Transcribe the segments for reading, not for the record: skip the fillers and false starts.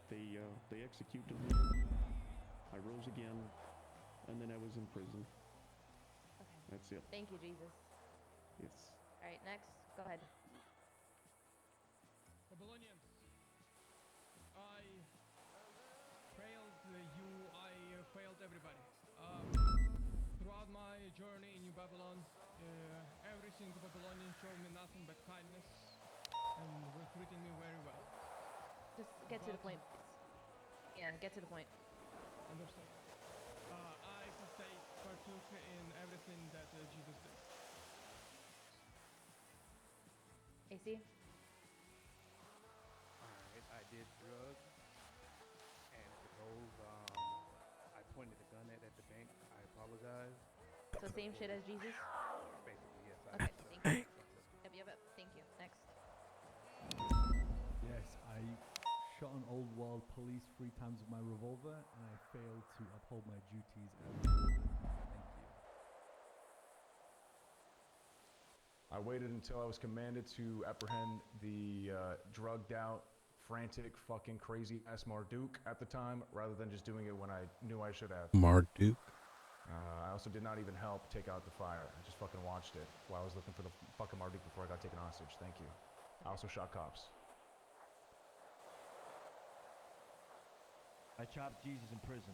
They executed me. I rose again, and then I was in prison. Okay. That's it. Thank you, Jesus. It's All right, next. Go ahead. Babylonians, I failed you, I failed everybody. Throughout my journey in New Babylon, every single Babylonian showed me nothing but kindness and were treating me very well. Just get to the point, please. Yeah, get to the point. Understood. I partook in everything that Jesus did. AC? Alright, I did drugs, and for those I pointed a gun at the bank, I apologize. So same shit as Jesus? Basically, yes, I Okay, thank you. Yep. Thank you. Next. Yes, I shot an old world police 3 times with my revolver, and I failed to uphold my duties as a warden. Thank you. I waited until I was commanded to apprehend the drugged out, frantic, fucking crazy ass Marduk at the time, rather than just doing it when I knew I should have. Marduk. I also did not even help take out the fire. I just fucking watched it while I was looking for the fucking Marduk before I got taken hostage. Thank you. I also shot cops. I chopped Jesus in prison.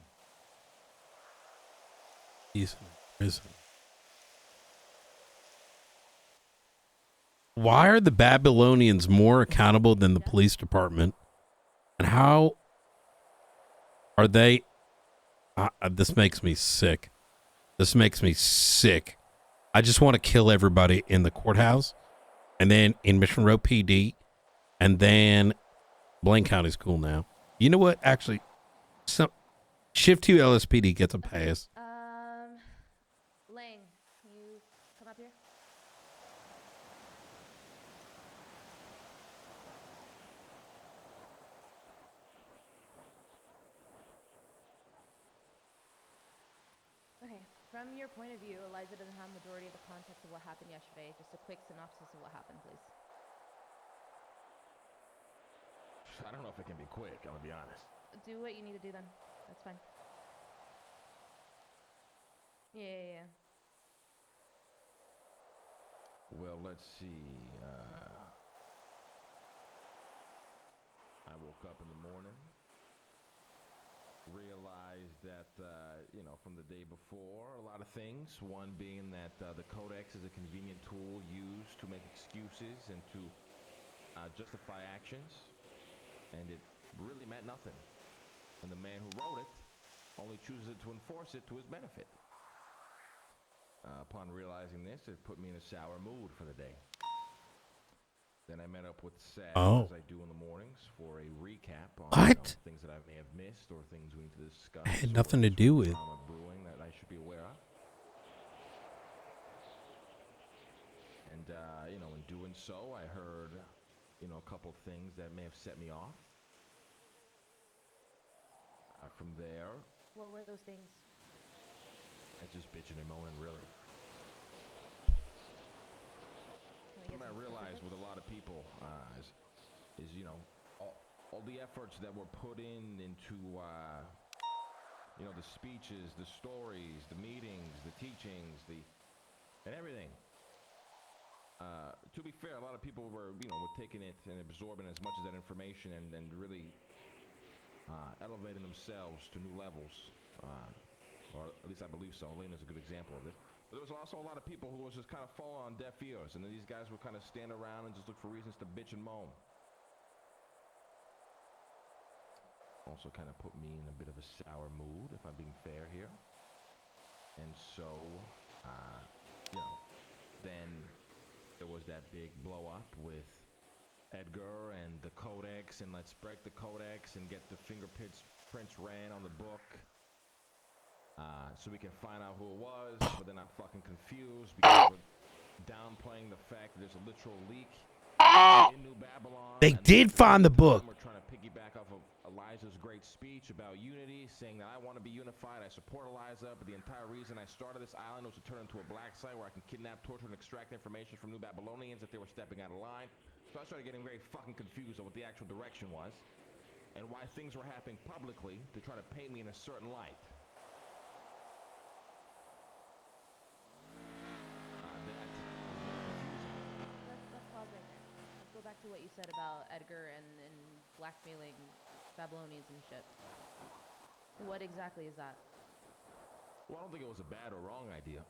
He's in prison. Why are the Babylonians more accountable than the police department? And how are they? This makes me sick. This makes me sick. I just want to kill everybody in the courthouse, and then in Mission Row PD, and then Blaine County School now. You know what? Actually, Shift 2 LSPD gets a pass. Lang, can you come up here? Okay, from your point of view, Eliza doesn't have majority of the context of what happened yesterday. Just a quick synopsis of what happened, please. I don't know if it can be quick, I'm gonna be honest. Do what you need to do then. That's fine. Yeah. Well, let's see. I woke up in the morning, realized that, from the day before, a lot of things. One being that the Codex is a convenient tool used to make excuses and to justify actions, and it really meant nothing. And the man who wrote it only chooses to enforce it to his benefit. Upon realizing this, it put me in a sour mood for the day. Then I met up with Sal, as I do in the mornings, for a recap on things that I may have missed or things we need to discuss. I had nothing to do with brewing that I should be aware of. And, in doing so, I heard, a couple things that may have set me off. From there... What were those things? That's just bitching and moaning, really. What I realized with a lot of people is all the efforts that were put into the speeches, the stories, the meetings, the teachings, and everything. To be fair, a lot of people were taking it and absorbing as much of that information and really elevating themselves to new levels. Or at least I believe so. Lena's a good example of it. But there was also a lot of people who was just kind of falling on deaf ears, and then these guys would kind of stand around and just look for reasons to bitch and moan. Also kind of put me in a bit of a sour mood, if I'm being fair here. And so, then there was that big blow up with Edgar and the Codex, and let's break the Codex and get the fingerprints ran on the book. So we can find out who it was, but then I'm fucking confused because we're downplaying the fact that there's a literal leak in New Babylon. They did find the book. We're trying to piggyback off of Eliza's great speech about unity, saying that I want to be unified, I support Eliza, but the entire reason I started this island was to turn into a black site where I can kidnap, torture, and extract information from New Babylonians if they were stepping out of line. So I started getting very fucking confused on what the actual direction was. and why things were happening publicly to try to paint me in a certain light. Let's pause right there. Let's go back to what you said about Edgar and blackmailing Babylonians and shit. What exactly is that? Well, I don't think it was a bad or wrong idea.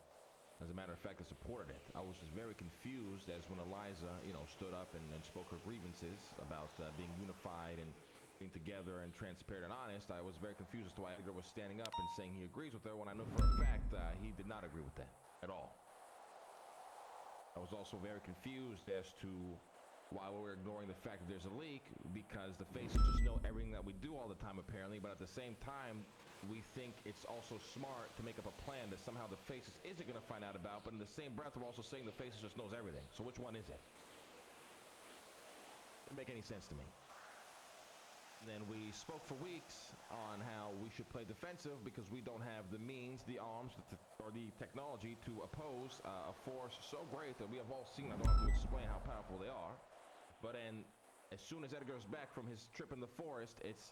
As a matter of fact, I supported it. I was just very confused as when Eliza, stood up and spoke her grievances about being unified and being together and transparent and honest. I was very confused as to why Edgar was standing up and saying he agrees with her when I know for a fact he did not agree with that at all. I was also very confused as to why we're ignoring the fact that there's a leak, because the faces just know everything that we do all the time apparently, but at the same time we think it's also smart to make up a plan that somehow the faces isn't going to find out about, but in the same breath we're also saying the faces just knows everything. So which one is it? Doesn't make any sense to me. And then we spoke for weeks on how we should play defensive because we don't have the means, the arms, or the technology to oppose a force so great that we have all seen. I don't have to explain how powerful they are. But then, as soon as Edgar's back from his trip in the forest, it's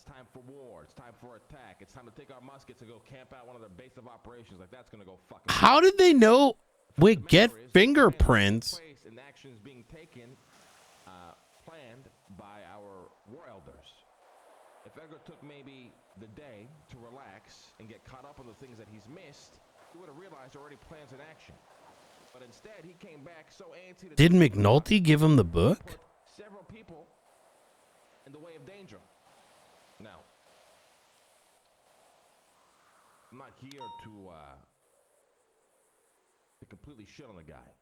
time for war. It's time for attack. It's time to take our muskets and go camp out one of their base of operations. Like, that's gonna go fucking. How did they know we get fingerprints? And actions being taken, planned by our war elders. If Edgar took maybe the day to relax and get caught up on the things that he's missed, he would have realized already plans in action. But instead, he came back so antsy. Did McNulty give him the book? Put several people in the way of danger. Now, I'm not here to completely shit on the guy.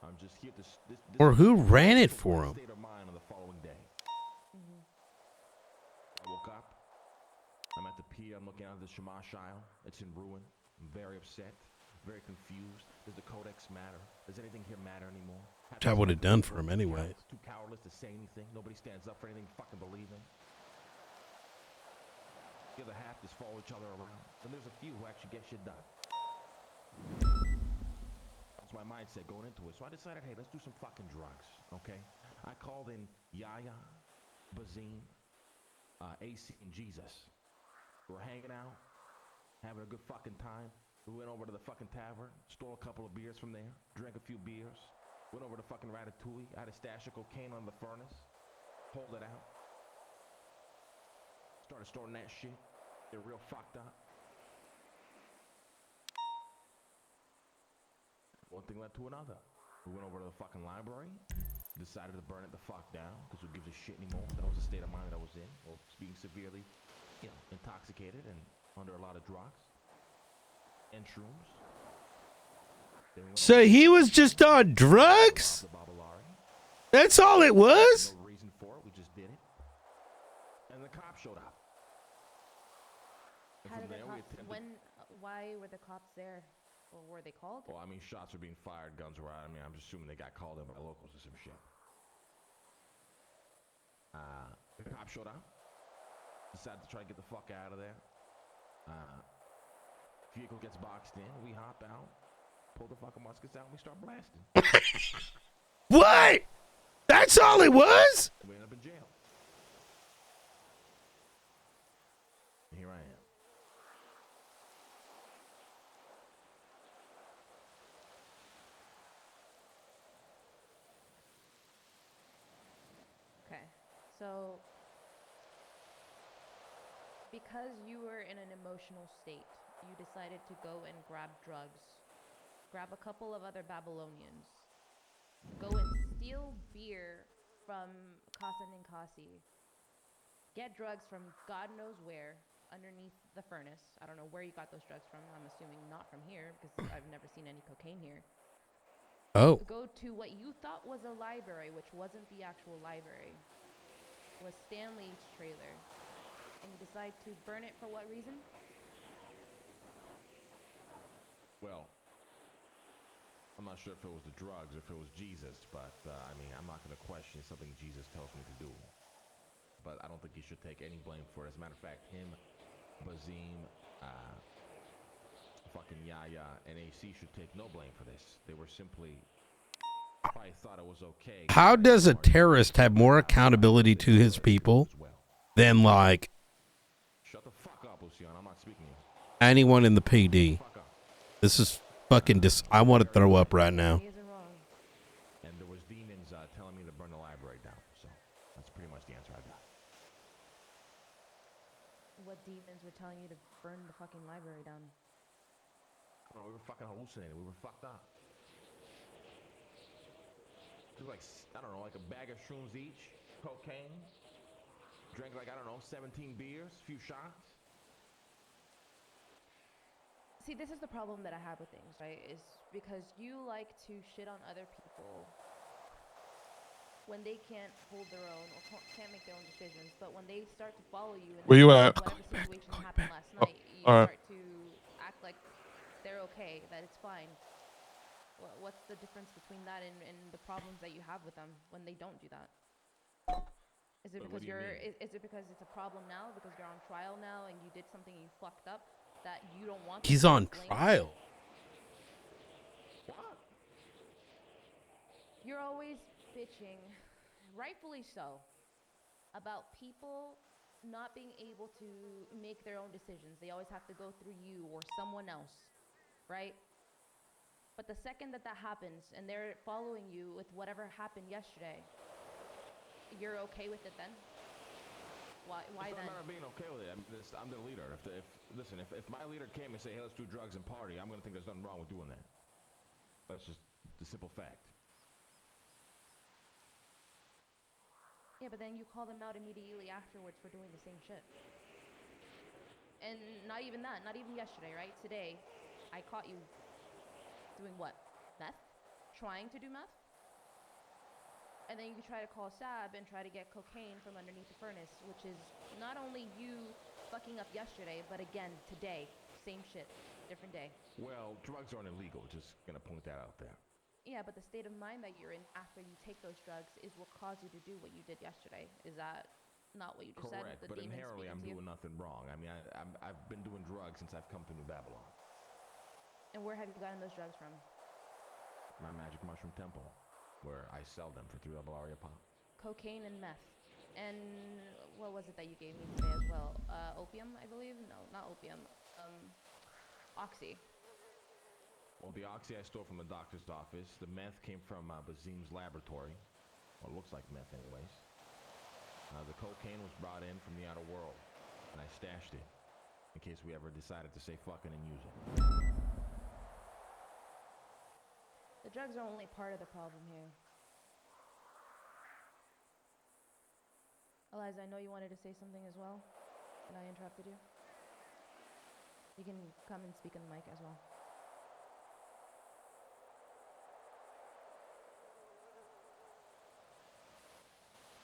I'm just here to. This Or who ran it for him? State of mind on the following day. I woke up. I'm at the pier. I'm looking out of the Shamash Isle. It's in ruin. I'm very upset. Very confused. Does the Codex matter? Does anything here matter anymore? Which I would have done for him anyway. Too cowardless to say anything. Nobody stands up for anything fucking believe in. The other half just follow each other around. And there's a few who actually get shit done. That's my mindset going into it. So I decided, hey, let's do some fucking drugs, okay? I called in Yaya, Bazim, AC, and Jesus. We're hanging out, having a good fucking time. We went over to the fucking tavern, stole a couple of beers from there, drank a few beers, went over to fucking Ratatouille, I had a stash of cocaine on the furnace, pulled it out, started storing that shit. They're real fucked up. One thing led to another. We went over to the fucking library, decided to burn it the fuck down, because who gives a shit anymore? That was the state of mind that I was in, or being severely, intoxicated and under a lot of drugs. And shrooms. So he was just on drugs? That's all it was? No reason for it. We just did it. And the cops showed up. How did the cops, why were the cops there? Or were they called? Well, I mean, shots were being fired, guns were out. I mean, I'm just assuming they got called in by locals or some shit. The cops showed up. Decided to try to get the fuck out of there. Vehicle gets boxed in. We hop out, pull the fucking muskets out, and we start blasting. What? That's all it was? We end up in jail. And here I am. Okay, so because you were in an emotional state, you decided to go and grab drugs, grab a couple of other Babylonians, go and steal beer from Casa Ninkasi, get drugs from God knows where underneath the furnace. I don't know where you got those drugs from. I'm assuming not from here because I've never seen any cocaine here. Oh. Go to what you thought was a library, which wasn't the actual library. It was Stanley's trailer. And you decide to burn it for what reason? Well, I'm not sure if it was the drugs or if it was Jesus, but I mean, I'm not going to question something Jesus tells me to do. But I don't think he should take any blame for it. As a matter of fact, him, Bazim, fucking Yaya, and AC should take no blame for this. They were simply probably thought it was okay. How does a terrorist have more accountability to his people than like Shut the fuck up, Luciano. I'm not speaking to you. anyone in the PD? Fuck up. This is fucking I want to throw up right now. You guys are wrong. And there was demons telling me to burn the library down. So that's pretty much the answer I got. What demons were telling you to burn the fucking library down? I don't know, we were fucking hallucinating. We were fucked up. Took like, I don't know, like a bag of shrooms each, cocaine. Drank like, I don't know, 17 beers, a few shots. See, this is the problem that I have with things, right? Is because you like to shit on other people when they can't hold their own or can't make their own decisions. But when they start to follow you, and Where you at? whatever situation happened last night, you Alright. start to act like they're okay, that it's fine. What's the difference between that and the problems that you have with them when they don't do that? Is it But what because do you you're? mean? Is it because it's a problem now because you're on trial now and you did something you fucked up that you don't want? He's on trial. What? You're always bitching, rightfully so, about people not being able to make their own decisions. They always have to go through you or someone else, right? But the second that happens and they're following you with whatever happened yesterday, you're okay with it then? Why It's then? not a matter of being okay with it. I'm the leader. If my leader came and say, hey, let's do drugs and party, I'm going to think there's nothing wrong with doing that. That's just the simple fact. Yeah, but then you call them out immediately afterwards for doing the same shit. And not even that, not even yesterday, right? Today, I caught you doing what? Meth? Trying to do meth? And then you try to call Sab and try to get cocaine from underneath the furnace, which is not only you fucking up yesterday, but again, today. Same shit, different day. Well, drugs aren't illegal. Just going to point that out there. Yeah, but the state of mind that you're in after you take those drugs is what caused you to do what you did yesterday. Is that not what you just said? Correct, The but demons inherently I'm speaking to you? doing nothing wrong. I mean, I've been doing drugs since I've come to New Babylon. And where have you gotten those drugs from? My magic mushroom temple, where I sell them for $3 a pop. Cocaine and meth. And what was it that you gave me today as well? Opium, I believe? No, not opium. Oxy. Well, the oxy I stole from the doctor's office. The meth came from Bazim's laboratory. Well, it looks like meth anyways. The cocaine was brought in from the outer world, and I stashed it in case we ever decided to say fucking and use it. The drugs are only part of the problem here. Eliza, I know you wanted to say something as well, and I interrupted you. You can come and speak on the mic as well.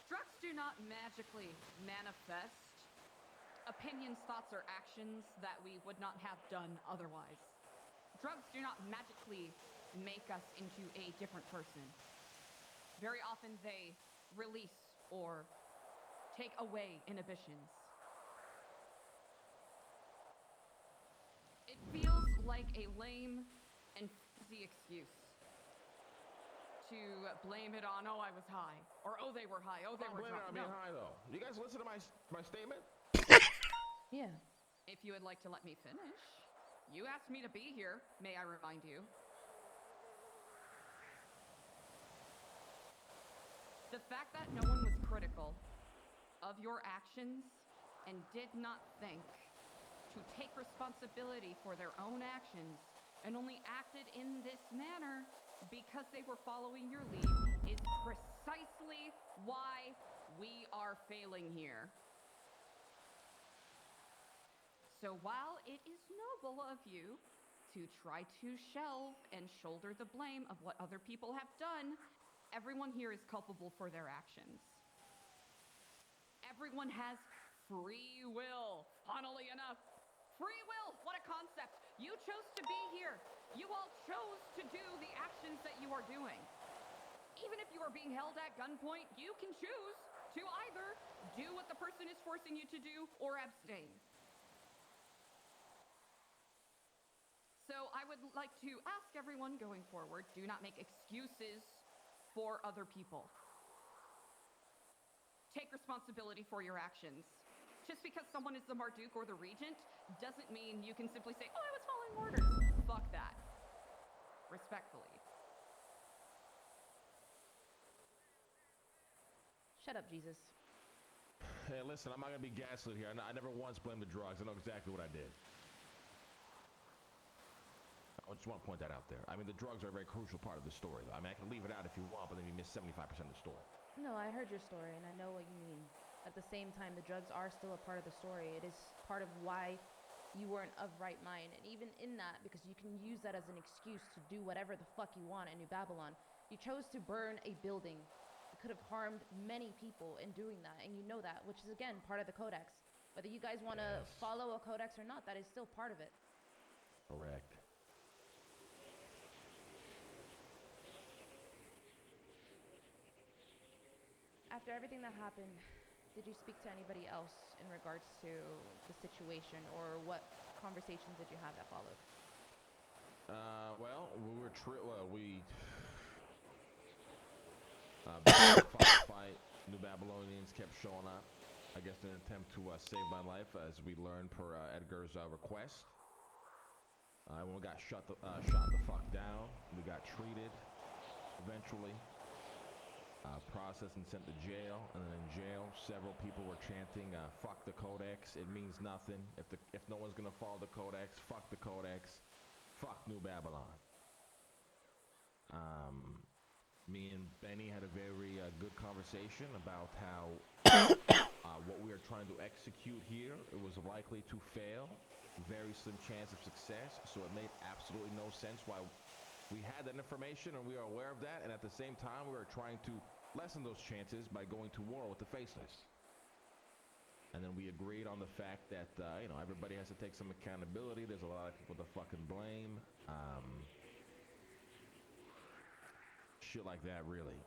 Drugs do not magically manifest opinions, thoughts, or actions that we would not have done otherwise. Drugs do not magically make us into a different person. Very often they release or take away inhibitions. It feels like a lame and flimsy excuse to blame it on, oh, I was high, or oh, they were high, oh, they were Blame it drunk. on being high, though. You guys listen to my statement? Yeah. If you would like to let me finish. You asked me to be here, may I remind you. The fact that no one was critical of your actions and did not think to take responsibility for their own actions and only acted in this manner because they were following your lead is precisely why we are failing here. So while it is noble of you to try to shelve and shoulder the blame of what other people have done, everyone here is culpable for their actions. Everyone has free will, funnily enough. Free will, what a concept. You chose to be here. You all chose to do the actions that you are doing. Even if you are being held at gunpoint, you can choose to either do what the person is forcing you to do or abstain. So I would like to ask everyone going forward, do not make excuses for other people. Take responsibility for your actions. Just because someone is the Marduk or the Regent doesn't mean you can simply say, oh, I was following orders. Fuck that. Respectfully. Shut up, Jesus. Hey, listen, I'm not gonna be gaslit here. I never once blamed the drugs. I know exactly what I did. I just want to point that out there. I mean, the drugs are a very crucial part of the story. I mean, I can leave it out if you want, but then you miss 75% of the story. No, I heard your story, and I know what you mean. At the same time, the drugs are still a part of the story. It is part of why you weren't of right mind. And even in that, because you can use that as an excuse to do whatever the fuck you want in New Babylon, you chose to burn a building. You could have harmed many people in doing that, and you know that, which is, again, part of the Codex. Whether you guys want to follow a Codex or not, that is still part of it. Correct. After everything that happened, did you speak to anybody else in regards to the situation, or what conversations did you have that followed? Well, fight, New Babylonians kept showing up. I guess in an attempt to save my life, as we learned per Edgar's request. When we got shot the fuck down, we got treated eventually. Processed and sent to jail, and then in jail, several people were chanting, "Fuck the Codex. It means nothing. If no one's gonna follow the Codex, fuck the Codex. Fuck New Babylon." Me and Benny had a very good conversation about how what we are trying to execute here, it was likely to fail. Very slim chance of success, so it made absolutely no sense why we had that information and we are aware of that, and at the same time we are trying to lessen those chances by going to war with the faceless. And then we agreed on the fact that everybody has to take some accountability. There's a lot of people to fucking blame. Shit like that, really.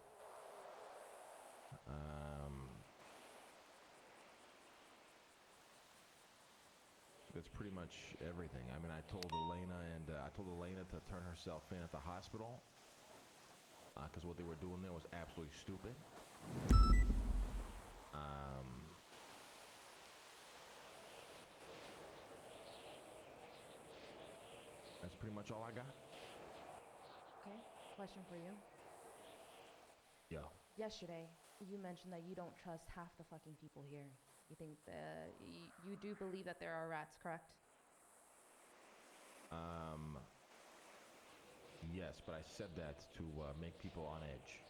That's pretty much everything. I mean, I told Elena to turn herself in at the hospital because what they were doing there was absolutely stupid. That's pretty much all I got. Okay, question for you. Yo. Yesterday, you mentioned that you don't trust half the fucking people here. You think you do believe that there are rats, correct? Yes, but I said that to make people on edge.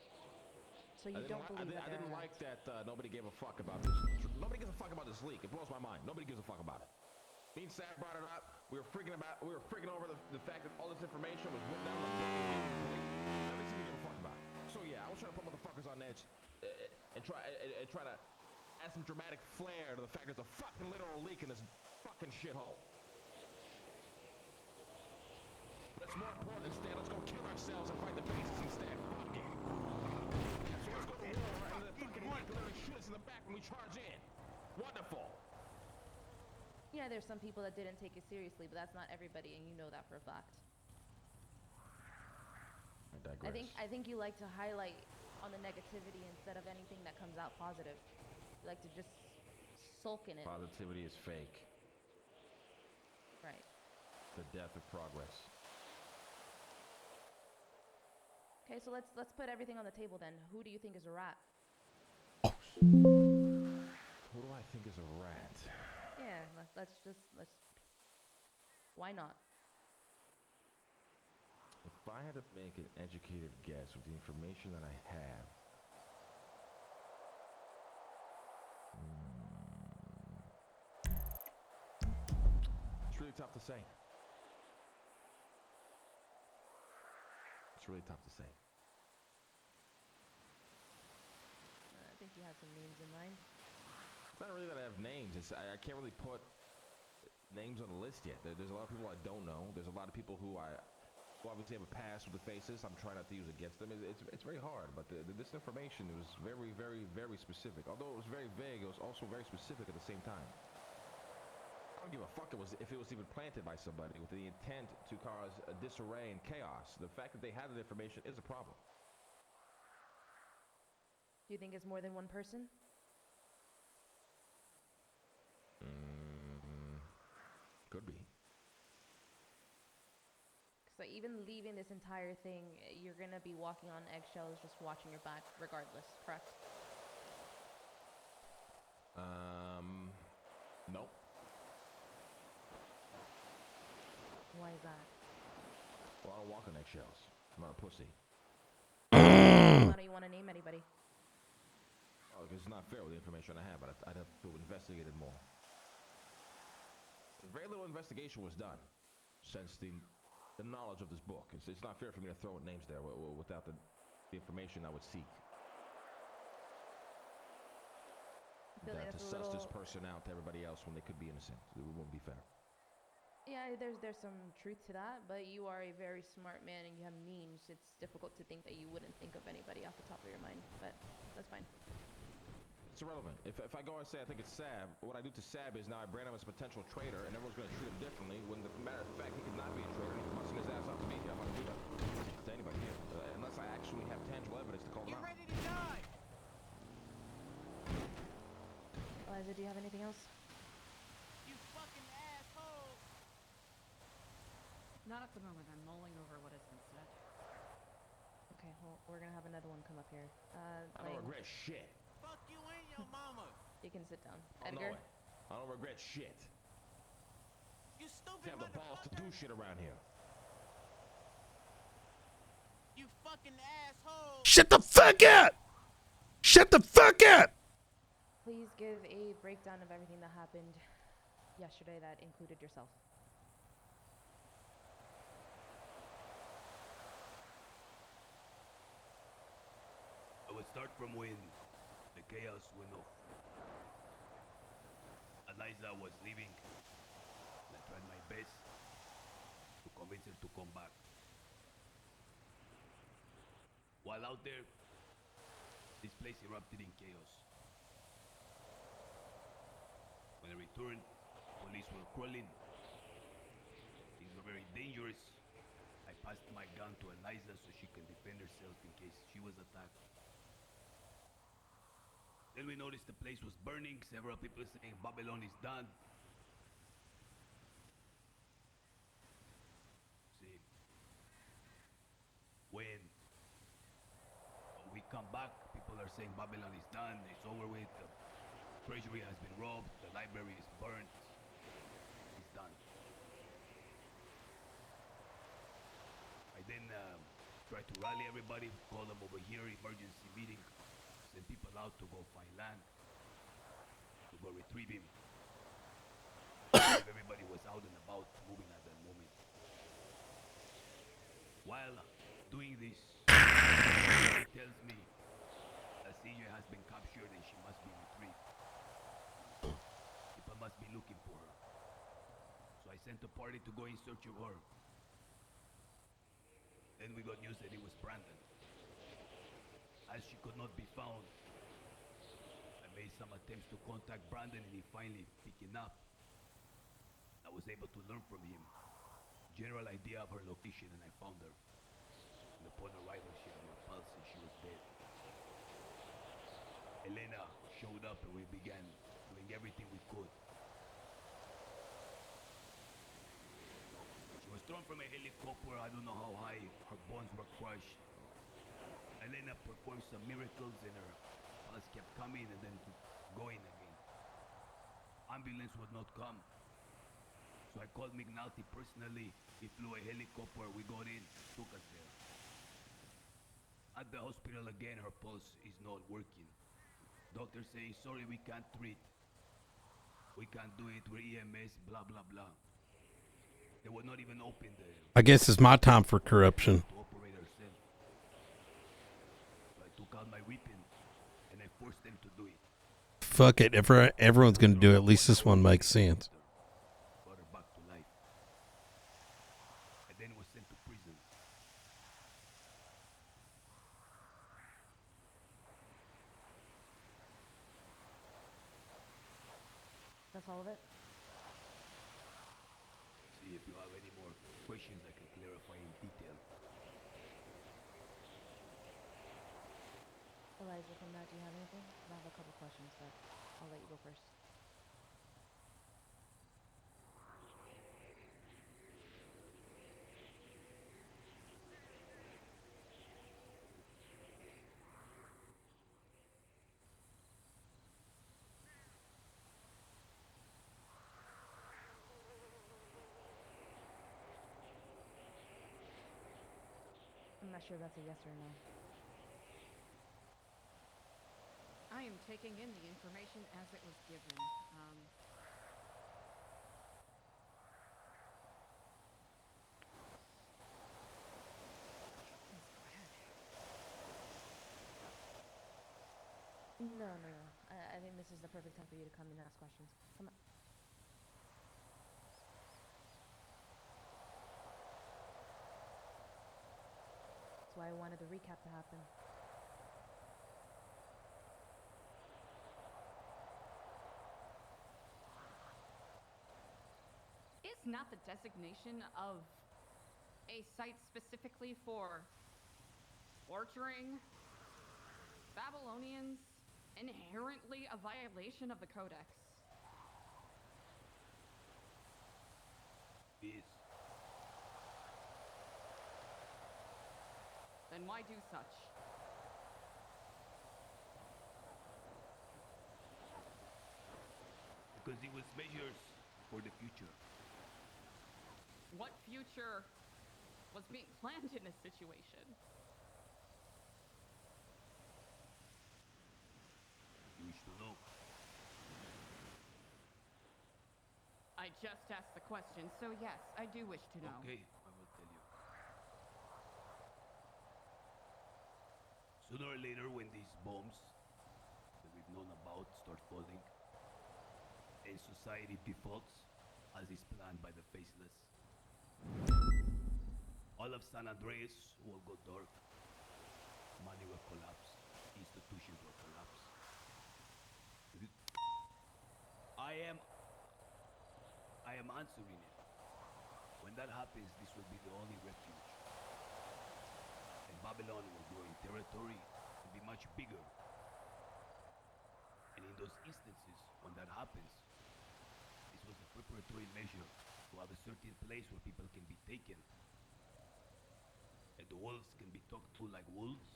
So you don't believe that I there didn't are like rats? that nobody gave a fuck about this. Nobody gives a fuck about this leak. It blows my mind. Nobody gives a fuck about it. Me and Sam brought it up. We were freaking over the fact that all this information was written down on the book. Nobody seemed to give a fuck about it. So yeah, I was trying to put motherfuckers on edge and try to add some dramatic flair to the fact there's a fucking literal leak in this fucking shithole. But it's more important instead. Let's go kill ourselves and fight the bases instead. Fuck it. So let's go to war and the fucking leak literally shoot us in the back when we charge in. Wonderful. Yeah, there's some people that didn't take it seriously, but that's not everybody, and you know that for a fact. I digress. I think you like to highlight on the negativity instead of anything that comes out positive. You like to just sulk in it. Positivity is fake. Right. The death of progress. Okay, so let's put everything on the table then. Who do you think is a rat? Who do I think is a rat? Yeah, let's. Why not? If I had to make an educated guess with the information that I have, it's really tough to say. It's really tough to say. I think you have some names in mind. It's not really that I have names. I can't really put names on the list yet. There's a lot of people I don't know. There's a lot of people who obviously have a past with the faces. I'm trying not to use against them. It's very hard, but this information was very, very, very specific. Although it was very vague, it was also very specific at the same time. I don't give a fuck if it was even planted by somebody with the intent to cause a disarray and chaos. The fact that they had that information is a problem. you think it's more than one person? Could be. So even leaving this entire thing, you're gonna be walking on eggshells, just watching your back, regardless. Correct? No. Why is that? Well, I don't walk on eggshells. I'm not a pussy. Why don't you want to name anybody? Oh, because it's not fair with the information I have, but I'd have to investigate it more. Very little investigation was done since the knowledge of this book. It's not fair for me to throw names there without the information I would seek. Feel like To that's a suss this little... person out to everybody else when they could be innocent. It wouldn't be fair. Yeah, there's some truth to that, but you are a very smart man and you have means. It's difficult to think that you wouldn't think of anybody off the top of your mind, but that's fine. It's irrelevant. If I go and say I think it's Sab, what I do to Sab is now I brand him as a potential traitor, and everyone's going to treat him differently. When the matter of fact, he could not be a traitor. He's busting his ass out to me. I'm not going to do that to anybody here, unless I actually have tangible evidence to call him out. Ready to die! Eliza, do you have anything else? You fucking asshole! Not at the moment. I'm mulling over what has been said. Okay, well, we're gonna have another one come up here. I don't Lang, regret shit. Fuck you and your mama! you can sit down. I know Edgar? it. I don't regret shit. You You stupid have the balls to do shit around here. You fucking asshole! Shut the fuck up! Shut the fuck up! Please give a breakdown of everything that happened yesterday that included yourself. I would start from when the chaos went off. Eliza was leaving. I tried my best to convince her to come back. While out there, this place erupted in chaos. When I returned, police were crawling. Things were very dangerous. I passed my gun to Eliza so she can defend herself in case she was attacked. Then we noticed the place was burning. Several people saying Babylon is done. See, when we come back, people are saying Babylon is done. It's over with. The treasury has been robbed. The library is burnt. It's done. I then tried to rally everybody, call them over here, emergency meeting. Send people out to go find land, to go retrieve him. Everybody was out and about, moving at that moment. While doing this, he tells me that CJ has been captured and she must be retrieved. People must be looking for her. So I sent a party to go in search of her. Then we got news that it was Brandon. As she could not be found, I made some attempts to contact Brandon and he finally picking up. I was able to learn from him general idea of her location and I found her. And upon arrival, she had no pulse and she was dead. Elena showed up and we began doing everything we could. She was thrown from a helicopter, I don't know how high, her bones were crushed. Elena performed some miracles and her pulse kept coming and then going again. Ambulance would not come. So I called McNulty personally. He flew a helicopter, we got in, took us there. At the hospital again, her pulse is not working. Doctor saying, sorry, we can't treat. We can't do it, we're EMS, blah, blah, blah. They would not even open the... I guess it's my time for corruption. To operate herself. So I took out my weapon and I forced them to do it. Fuck it. If everyone's going to do it, at least this one makes sense. Brought her back to life. And then was sent to prison. That's all of it? See if you have any more questions I can clarify in detail. Eliza, from that, do you have anything? I have a couple questions, but I'll let you go first. I'm not sure if that's a yes or no. I am taking in the information as it was given. Please go ahead. No. I think this is the perfect time for you to come and ask questions. Come on. That's why I wanted the recap to happen. Is not the designation of a site specifically for torturing Babylonians inherently a violation of the Codex? Yes. Then why do such? Because it was measures for the future. What future was being planned in this situation? You wish to know. I just asked the question, so yes, I do wish to know. Okay, I will tell you. Sooner or later, when these bombs that we've known about start falling, and society defaults as is planned by the faceless, all of San Andreas will go dark. Money will collapse. Institutions will collapse. I am answering it. When that happens, this will be the only refuge. And Babylon will grow in territory and be much bigger. And in those instances, when that happens, this was a preparatory measure to have a certain place where people can be taken. And the wolves can be talked to like wolves.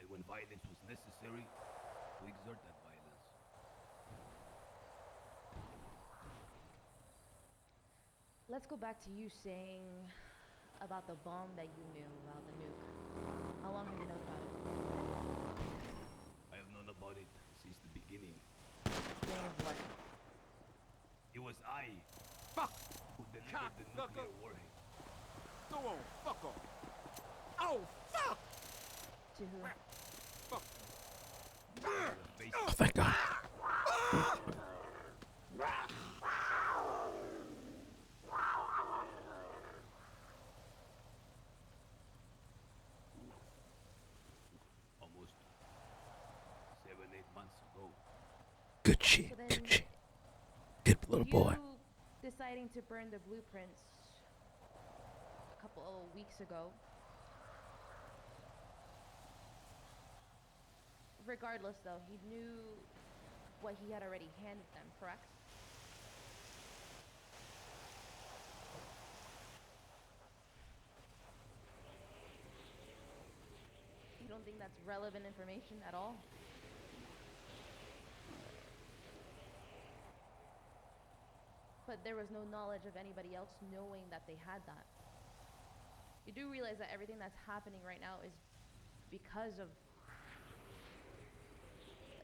And when violence was necessary, to exert that violence. Let's go back to you saying about the bomb that you knew about the nuke. How long have you known about it? I have known about it since the beginning. Beginning of what? It was I Fuck! who delivered the nuclear warhead. Go on, fuck off. Oh, fuck! To who? Fuck. The face Oh, thank God. almost 7-8 months ago. Good shit. So then, Good shit. Good little boy. you deciding to burn the blueprints a couple of weeks ago. Regardless, though, he knew what he had already handed them, correct? You don't think that's relevant information at all? But there was no knowledge of anybody else knowing that they had that. You do realize that everything that's happening right now is because of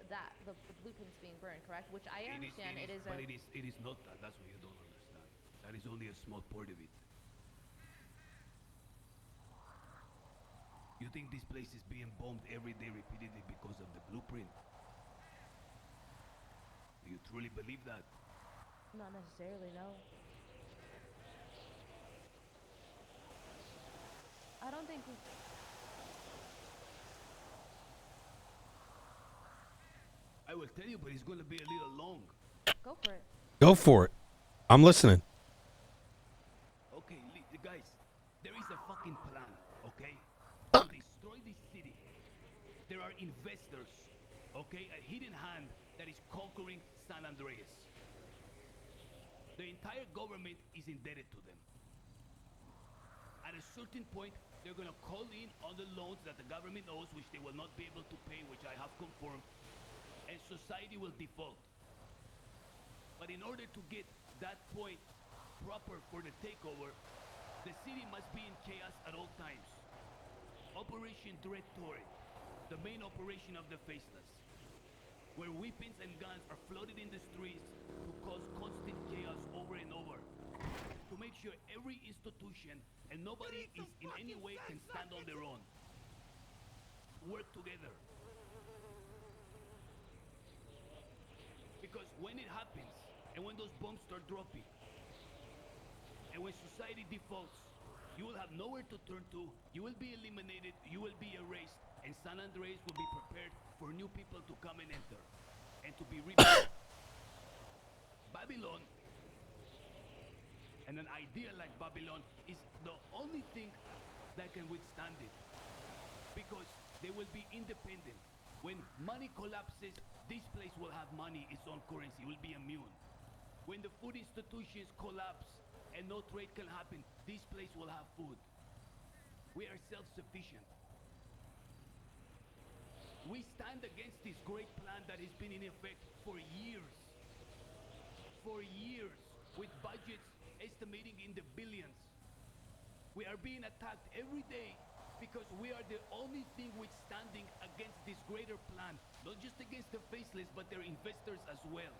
that, the blueprints being burned, correct? Which I understand it is but it is not that. That's what you don't understand. That is only a small part of it. You think this place is being bombed every day repeatedly because of the blueprint? Do you truly believe that? not necessarily, no. I don't think I will tell you, but it's going to be a little long. Go for it. Go for it. I'm listening. Okay, guys, there is a fucking plan, okay? To destroy this city, there are investors, okay, a hidden hand that is conquering San Andreas. The entire government is indebted to them. At a certain point, they're gonna call in on the loans that the government owes, which they will not be able to pay, which I have confirmed, and society will default. But in order to get that point proper for the takeover, the city must be in chaos at all times. Operation Directory, the main operation of the Faceless, where weapons and guns are flooded in the streets to cause constant chaos over and over, to make sure every institution and nobody is in any way can stand on their own. Work together. Because when it happens, and when those bombs start dropping, and when society defaults, you will have nowhere to turn to, you will be eliminated, you will be erased, and San Andreas will be prepared for new people to come and enter, and to be rebuilt. Babylon, and an idea like Babylon, is the only thing that can withstand it. Because they will be independent. When money collapses, this place will have money, its own currency, will be immune. When the food institutions collapse and no trade can happen, this place will have food. We are self-sufficient. We stand against this great plan that has been in effect for years. For years, with budgets estimating in the billions. We are being attacked every day because we are the only thing withstanding against this greater plan. Not just against the Faceless, but their investors as well.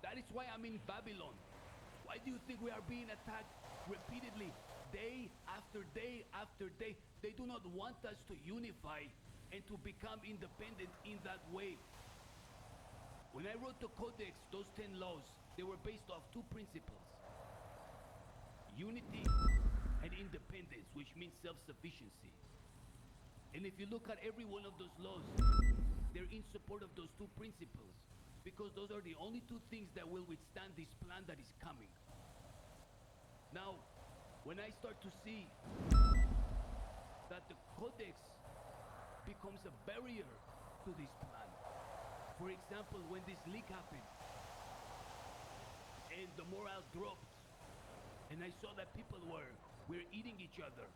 That is why I'm in Babylon. Why do you think we are being attacked repeatedly, day after day after day? They do not want us to unify and to become independent in that way. When I wrote the Codex, those 10 laws, they were based off two principles: unity and independence, which means self-sufficiency. And if you look at every one of those laws, they're in support of those two principles, because those are the only two things that will withstand this plan that is coming. Now, when I start to see that the Codex becomes a barrier to this plan, for example, when this leak happened, and the morale dropped, and I saw that people were eating each other,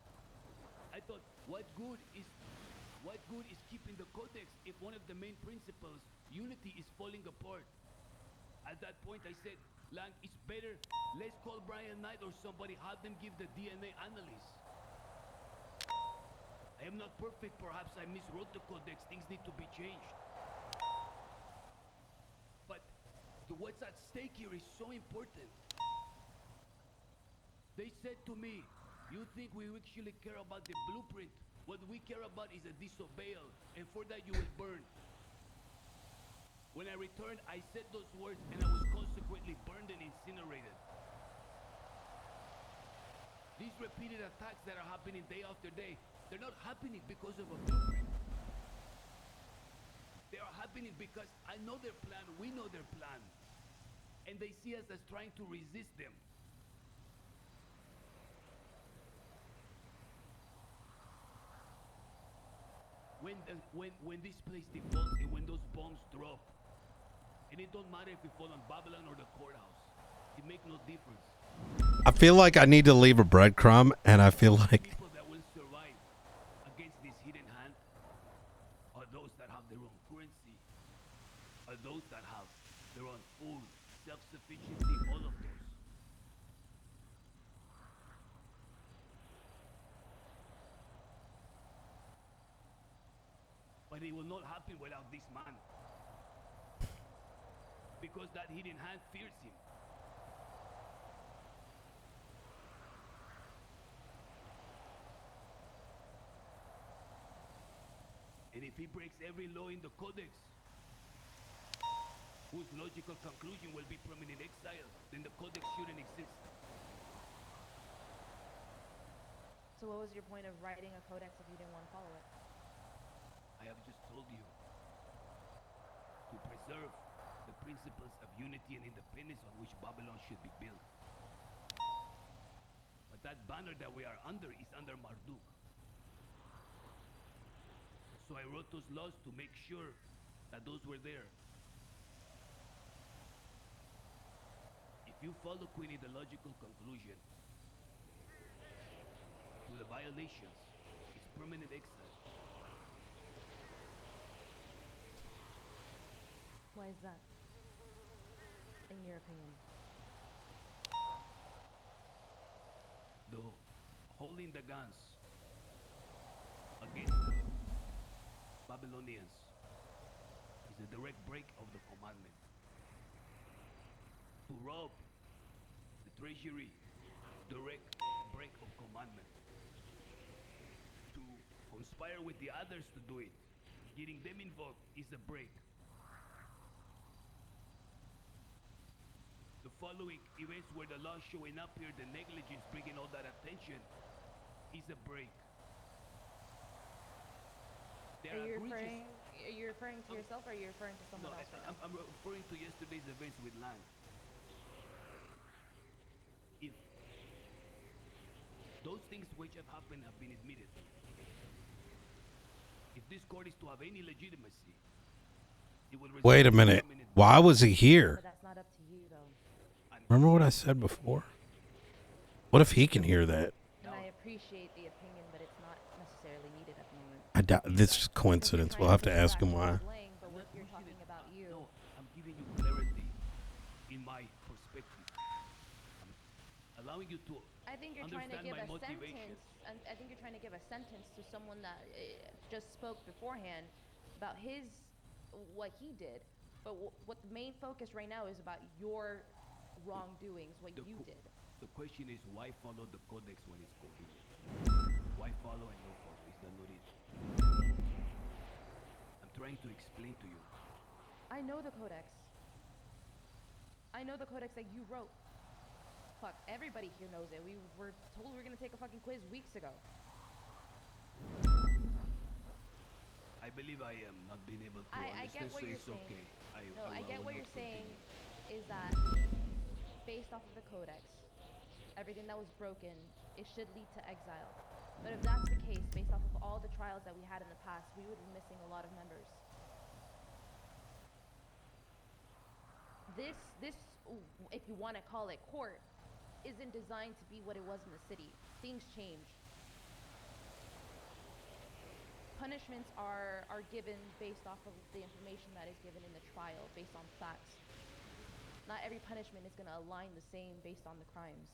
I thought, what good is keeping the Codex if one of the main principles, unity, is falling apart? At that point I said, Lang, it's better, let's call Brian Knight or somebody, have them give the DNA analysis. I am not perfect, perhaps I miswrote the Codex, things need to be changed. But what's at stake here is so important. They said to me, you think we actually care about the blueprint? What we care about is a disobeyal, and for that you will burn. When I returned, I said those words, and I was consequently burned and incinerated. These repeated attacks that are happening day after day, they're not happening because of a blueprint. They are happening because I know their plan, we know their plan, and they see us as trying to resist them. When this place defaults and when those bombs drop, and it don't matter if we fall on Babylon or the courthouse, it makes no difference. I feel like I need to leave a breadcrumb, and I feel like People that will survive against this hidden hand are those that have their own currency, are those that have their own food, self-sufficiency, all of those. But it will not happen without this man. Because that hidden hand fears him. And if he breaks every law in the Codex, whose logical conclusion will be permanent exile, then the Codex shouldn't exist. So what was your point of writing a codex if you didn't want to follow it? I have just told you to preserve the principles of unity and independence on which Babylon should be built. But that banner that we are under is under Marduk. So I wrote those laws to make sure that those were there. If you follow Queenie the logical conclusion to the violations, it's permanent exile. Why is that? In your opinion? The holding the guns against the Babylonians is a direct break of the commandment. To rob the treasury, direct break of commandment. To conspire with the others to do it, getting them involved is a break. The following events where the law showing up here, the negligence bringing all that attention, is a break. Are you referring to yourself or are you referring to someone else right now? I'm referring to yesterday's events with Lang. If those things which have happened have been admitted, if this court is to have any legitimacy, it will result Wait a in minute. permanent Why was he here? But that's not up to you, though. Remember what I said before? What if he can hear that? And I appreciate the opinion, but it's not necessarily needed at the moment. I doubt this is coincidence. We'll have to ask him why. But what you're talking about you. No, I'm giving you clarity in my perspective. I'm allowing you to I think you're trying to give understand my a motivation. sentence. And I think you're trying to give a sentence to someone that just spoke beforehand about what he did. But what the main focus right now is about your wrongdoings, what you did. The question is, why follow the Codex when it's convenient? Why follow and not follow? Is that not it? I'm trying to explain to you. I know the Codex. I know the Codex that you wrote. Fuck, everybody here knows it. We were told we were gonna take a fucking quiz weeks ago. I believe I am not being able to I get understand, what so you're it's saying. okay. I get will what not you're saying continue. is that based off of the Codex, everything that was broken, it should lead to exile. But if that's the case, based off of all the trials that we had in the past, we would be missing a lot of members. This, if you want to call it court, isn't designed to be what it was in the city. Things change. Punishments are given based off of the information that is given in the trial, based on facts. Not every punishment is going to align the same based on the crimes.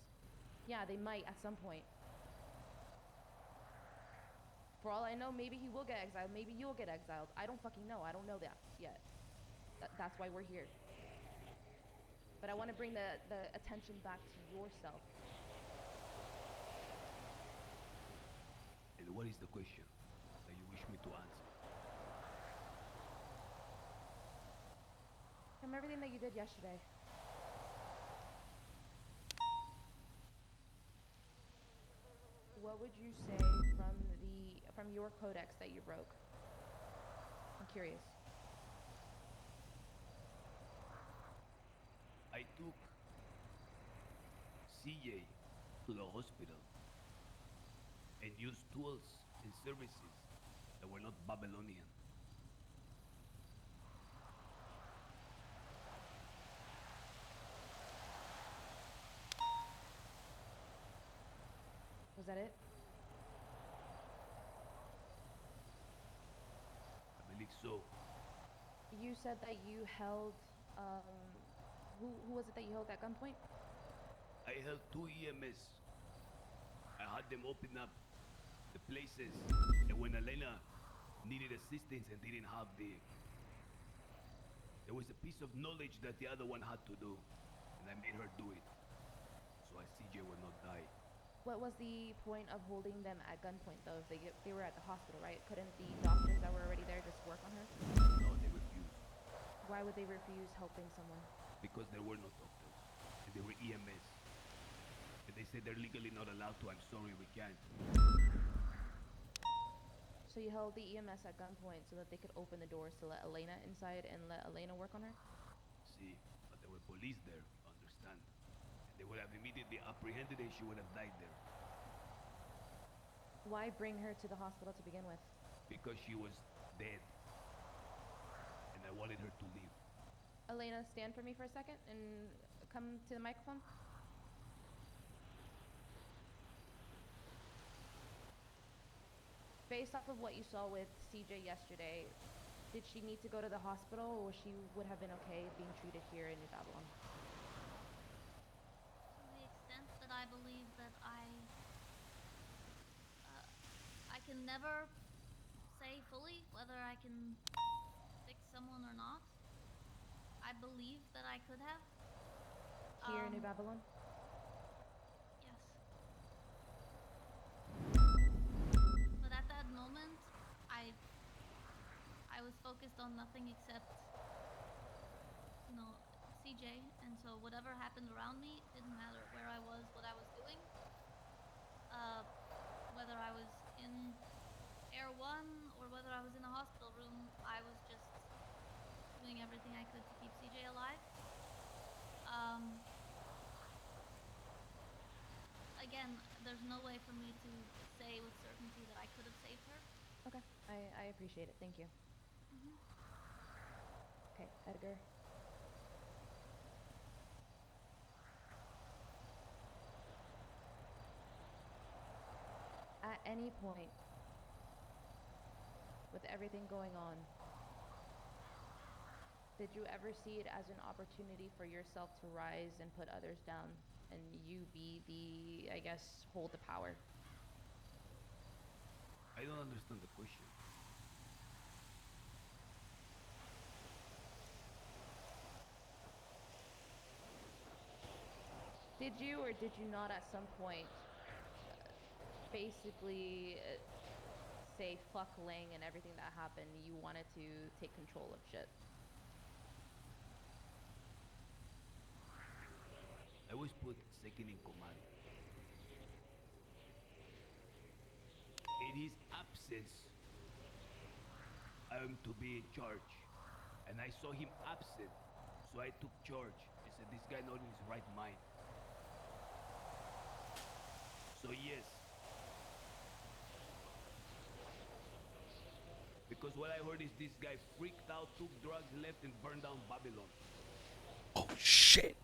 Yeah, they might at some point. For all I know, maybe he will get exiled. Maybe you'll get exiled. I don't fucking know. I don't know that yet. That's why we're here. But I want to bring the attention back to yourself. And what is the question that you wish me to answer? From everything that you did yesterday. What would you say from your codex that you broke? I'm curious. I took CJ to the hospital and used tools and services that were not Babylonian. Was that it? I believe so. You said that you held, who was it that you held at gunpoint? I held 2 EMS. I had them open up the places, and when Elena needed assistance and didn't have there was a piece of knowledge that the other one had to do, and I made her do it, so CJ would not die. What was the point of holding them at gunpoint, though? If they were at the hospital, right? Couldn't the doctors that were already there just work on her? No, they refused. Why would they refuse helping someone? Because there were no doctors, and they were EMS. And they said they're legally not allowed to. I'm sorry, we can't. So you held the EMS at gunpoint so that they could open the doors to let Elena inside and let Elena work on her? See, but there were police there, understand? And they would have immediately apprehended her and she would have died there. Why bring her to the hospital to begin with? Because she was dead. And I wanted her to live. Elena, stand for me for a second and come to the microphone. Based off of what you saw with CJ yesterday, did she need to go to the hospital, or she would have been okay being treated here in New Babylon? To the extent that I believe that I can never say fully whether I can fix someone or not. I believe that I could have. Here in New Babylon? Yes. But at that moment, I was focused on nothing except, CJ, and so whatever happened around me didn't matter where I was, what I was doing, whether I was in Air 1 or whether I was in a hospital room. I was just doing everything I could to keep CJ alive. Again, there's no way for me to say with certainty that I could have saved her. Okay, I appreciate it. Thank you. Okay, Edgar. At any point, with everything going on, did you ever see it as an opportunity for yourself to rise and put others down, and you be the, I guess, hold the power? I don't understand the question. Did you or did you not at some point basically say fuck Lang and everything that happened? You wanted to take control of shit. I was put second in command. In his absence, I am to be in charge. And I saw him absent, so I took charge. I said, this guy not in his right mind. So yes. Because what I heard is this guy freaked out, took drugs, left, and burned down Babylon. Oh, shit.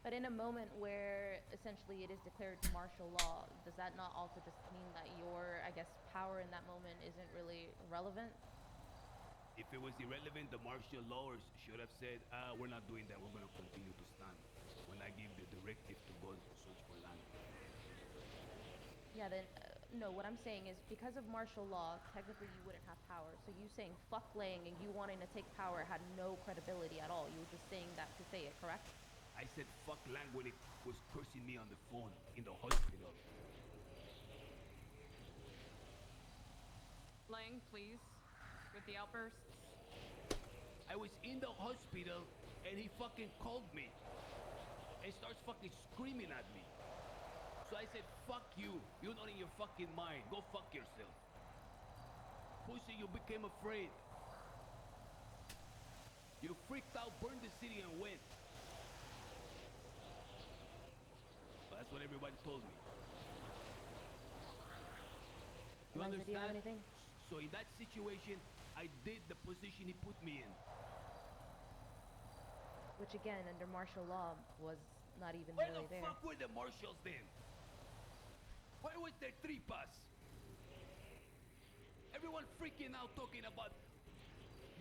But in a moment where essentially it is declared martial law, does that not also just mean that your, I guess, power in that moment isn't really relevant? If it was irrelevant, the martial lawyers should have said, we're not doing that, we're going to continue to stand. When I gave the directive to go to search for land. Yeah, then, no, what I'm saying is because of martial law, technically you wouldn't have power. So you saying fuck Lang and you wanting to take power had no credibility at all. You were just saying that to say it, correct? I said fuck Lang when it was cursing me on the phone in the hospital. Lang, please, with the outbursts. I was in the hospital and he fucking called me and starts fucking screaming at me. So I said, fuck you. You're not in your fucking mind. Go fuck yourself. Pussy, you became afraid. You freaked out, burned the city and went. That's what everybody told me. You Eliza, understand? do you have anything? So in that situation, I did the position he put me in. Which again, under martial law, was not even Where really the there. fuck were the marshals then? Where was their tripas? Everyone freaking out talking about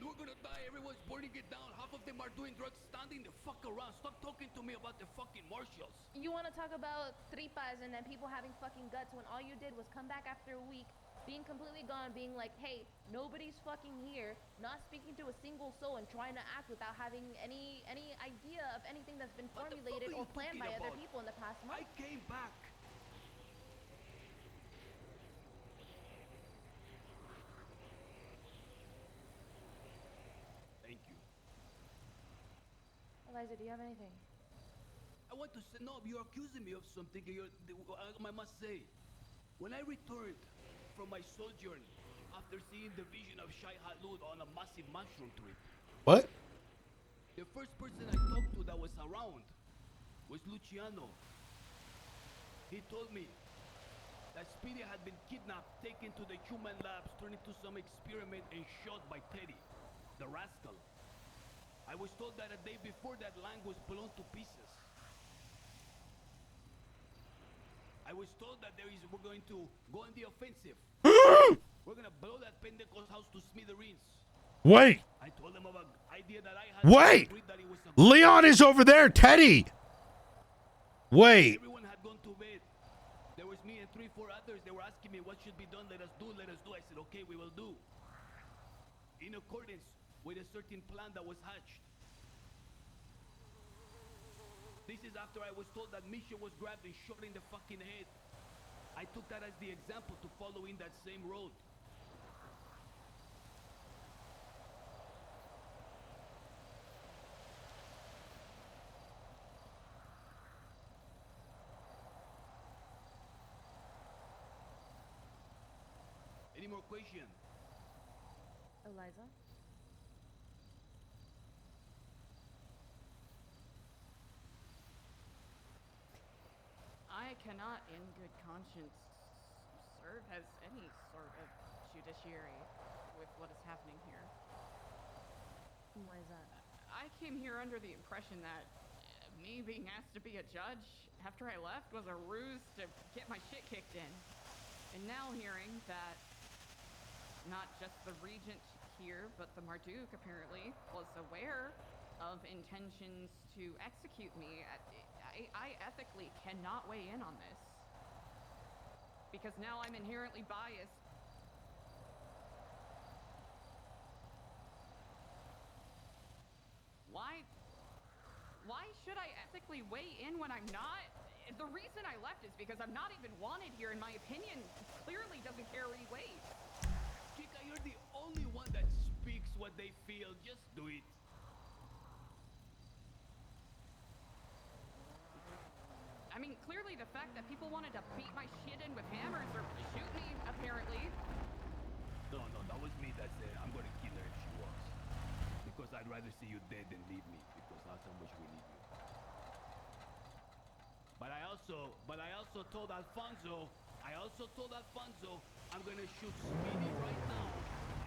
we're gonna die, everyone's burning it down, half of them are doing drugs, standing the fuck around. Stop talking to me about the fucking marshals. You want to talk about tripas and then people having fucking guts when all you did was come back after a week, being completely gone, being like, hey, nobody's fucking here, not speaking to a single soul and trying to act without having any idea of anything that's been formulated or planned by other people in the past month. I came back. Thank you. Eliza, do you have anything? I want to say, no, you're accusing me of something. I must say, when I returned from my sojourn after seeing the vision of Shai Halud on a massive mushroom trip. What? The first person I talked to that was around was Luciano. He told me, that Speedy had been kidnapped, taken to the human labs, turned into some experiment, and shot by Teddy, the rascal. I was told that a day before that land was blown to pieces. I was told that we're going to go on the offensive. We're gonna blow that pendeco's house to smithereens. Wait. I told them of an idea that I had. Wait. That it was a Leon is over there. Teddy. Wait. Everyone had gone to bed. There was me and 3-4 others. They were asking me what should be done. Let us do. Let us do. I said, okay, we will do. In accordance with a certain plan that was hatched. This is after I was told that Misha was grabbed and shot in the fucking head. I took that as the example to follow in that same road. Any more questions? Eliza? I cannot, in good conscience, serve as any sort of judiciary with what is happening here. Why is that? I came here under the impression that me being asked to be a judge after I left was a ruse to get my shit kicked in. And now hearing that not just the regent here, but the Marduk apparently was aware of intentions to execute me, I ethically cannot weigh in on this. Because now I'm inherently biased. Why should I ethically weigh in when I'm not? The reason I left is because I'm not even wanted here, and my opinion clearly doesn't carry weight. Kika, you're the only one that speaks what they feel. Just do it. I mean, clearly the fact that people wanted to beat my shit in with hammers or shoot me, apparently. No, that was me that said I'm gonna kill her if she walks. Because I'd rather see you dead than leave me, because that's how much we need you. But I also told Alfonso, I'm gonna shoot Speedy right now,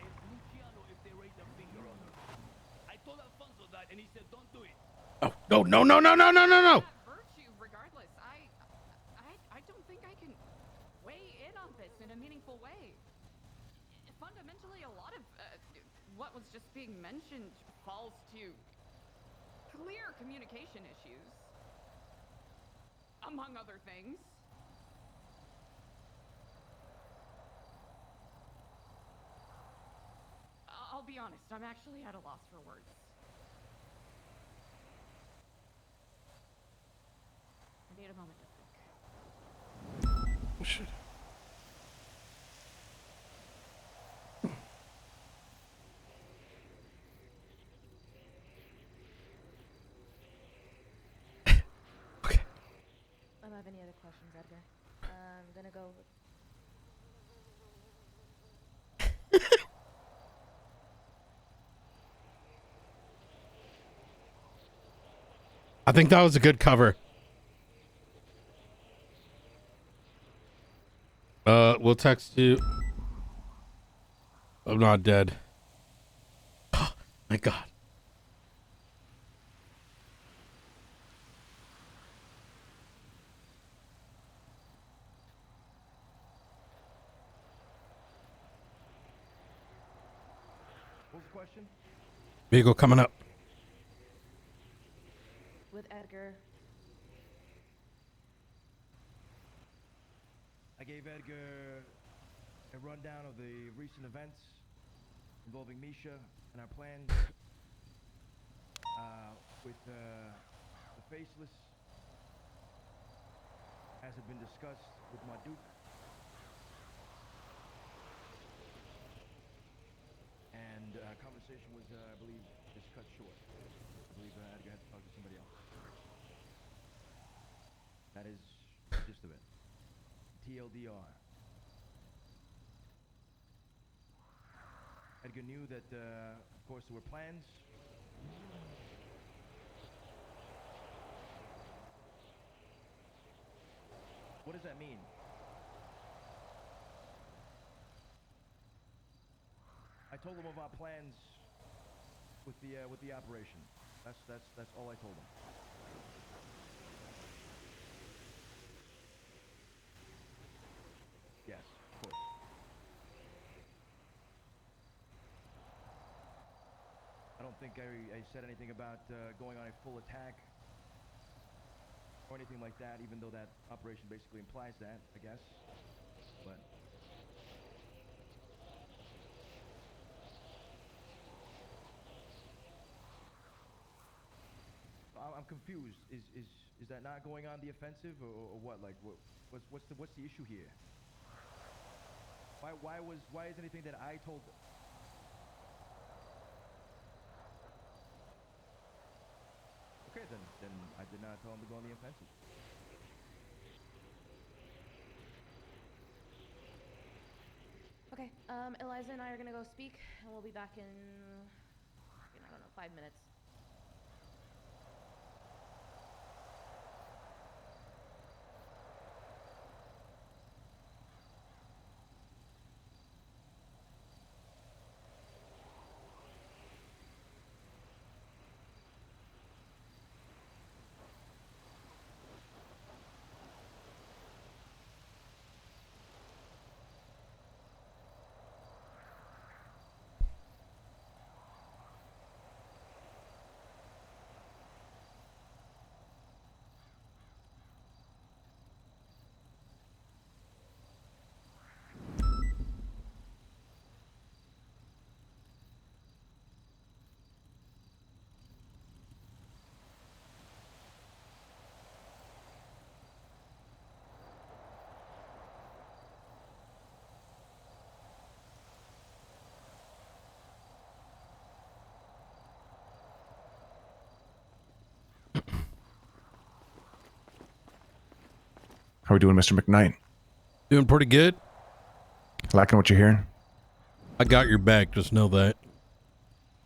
and Luciano if they raise a finger on her. I told Alfonso that, and he said, don't do it. Oh, no. Virtue, regardless, I don't think I can weigh in on this in a meaningful way. Fundamentally, a lot of what was just being mentioned falls to clear communication issues, among other things. I'll be honest, I'm actually at a loss for words. I need a moment to think. Oh, shit. Okay. I don't have any other questions, Edgar. I'm gonna go with... I think that was a good cover. We'll text you. I'm not dead. Thank God. What was the question? Beagle coming up. With Edgar. I gave Edgar a rundown of the recent events involving Misha and our plans with the faceless, as had been discussed with Marduk. And conversation was, I believe, just cut short. I believe Edgar had to talk to somebody else. That is the gist of it. TLDR. Edgar knew that, of course, there were plans. What does that mean? I told him of our plans with the operation. That's all I told him. Yes, of course. I don't think I said anything about going on a full attack or anything like that, even though that operation basically implies that, I guess. But I'm confused. Is that not going on the offensive, or what? Like, what's the issue here? Why is anything that I told? Okay, then I did not tell him to go on the offensive. Okay, Eliza and I are gonna go speak, and we'll be back in, I don't know, 5 minutes. How we doing, Mr. McKnight? Doing pretty good. Liking what you're hearing? I got your back, just know that.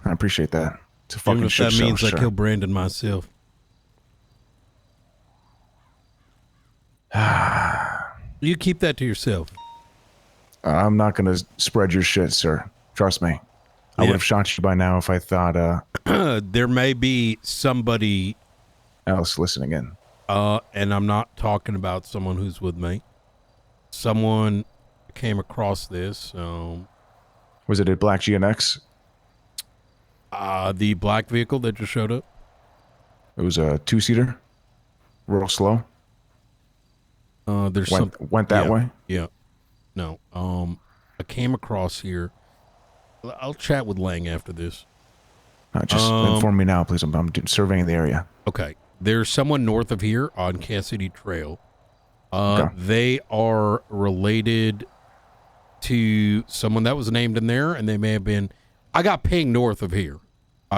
I appreciate that. It's a fucking Even if shit that show, means I sir. kill Brandon myself. You keep that to yourself. I'm not going to spread your shit, sir. Trust me. I would have shot you by now if I thought there may be somebody else listening in. And I'm not talking about someone who's with me. Someone came across this. Was it a black GNX? The black vehicle that just showed up. It was a two-seater. Real slow. There's went that way. Yeah. No. I came across here. I'll chat with Lang after this. Just inform me now, please. I'm surveying the area. Okay. There's someone north of here on Cassidy Trail. Okay. They are related to someone that was named in there, and they may have been. I got pinged north of here.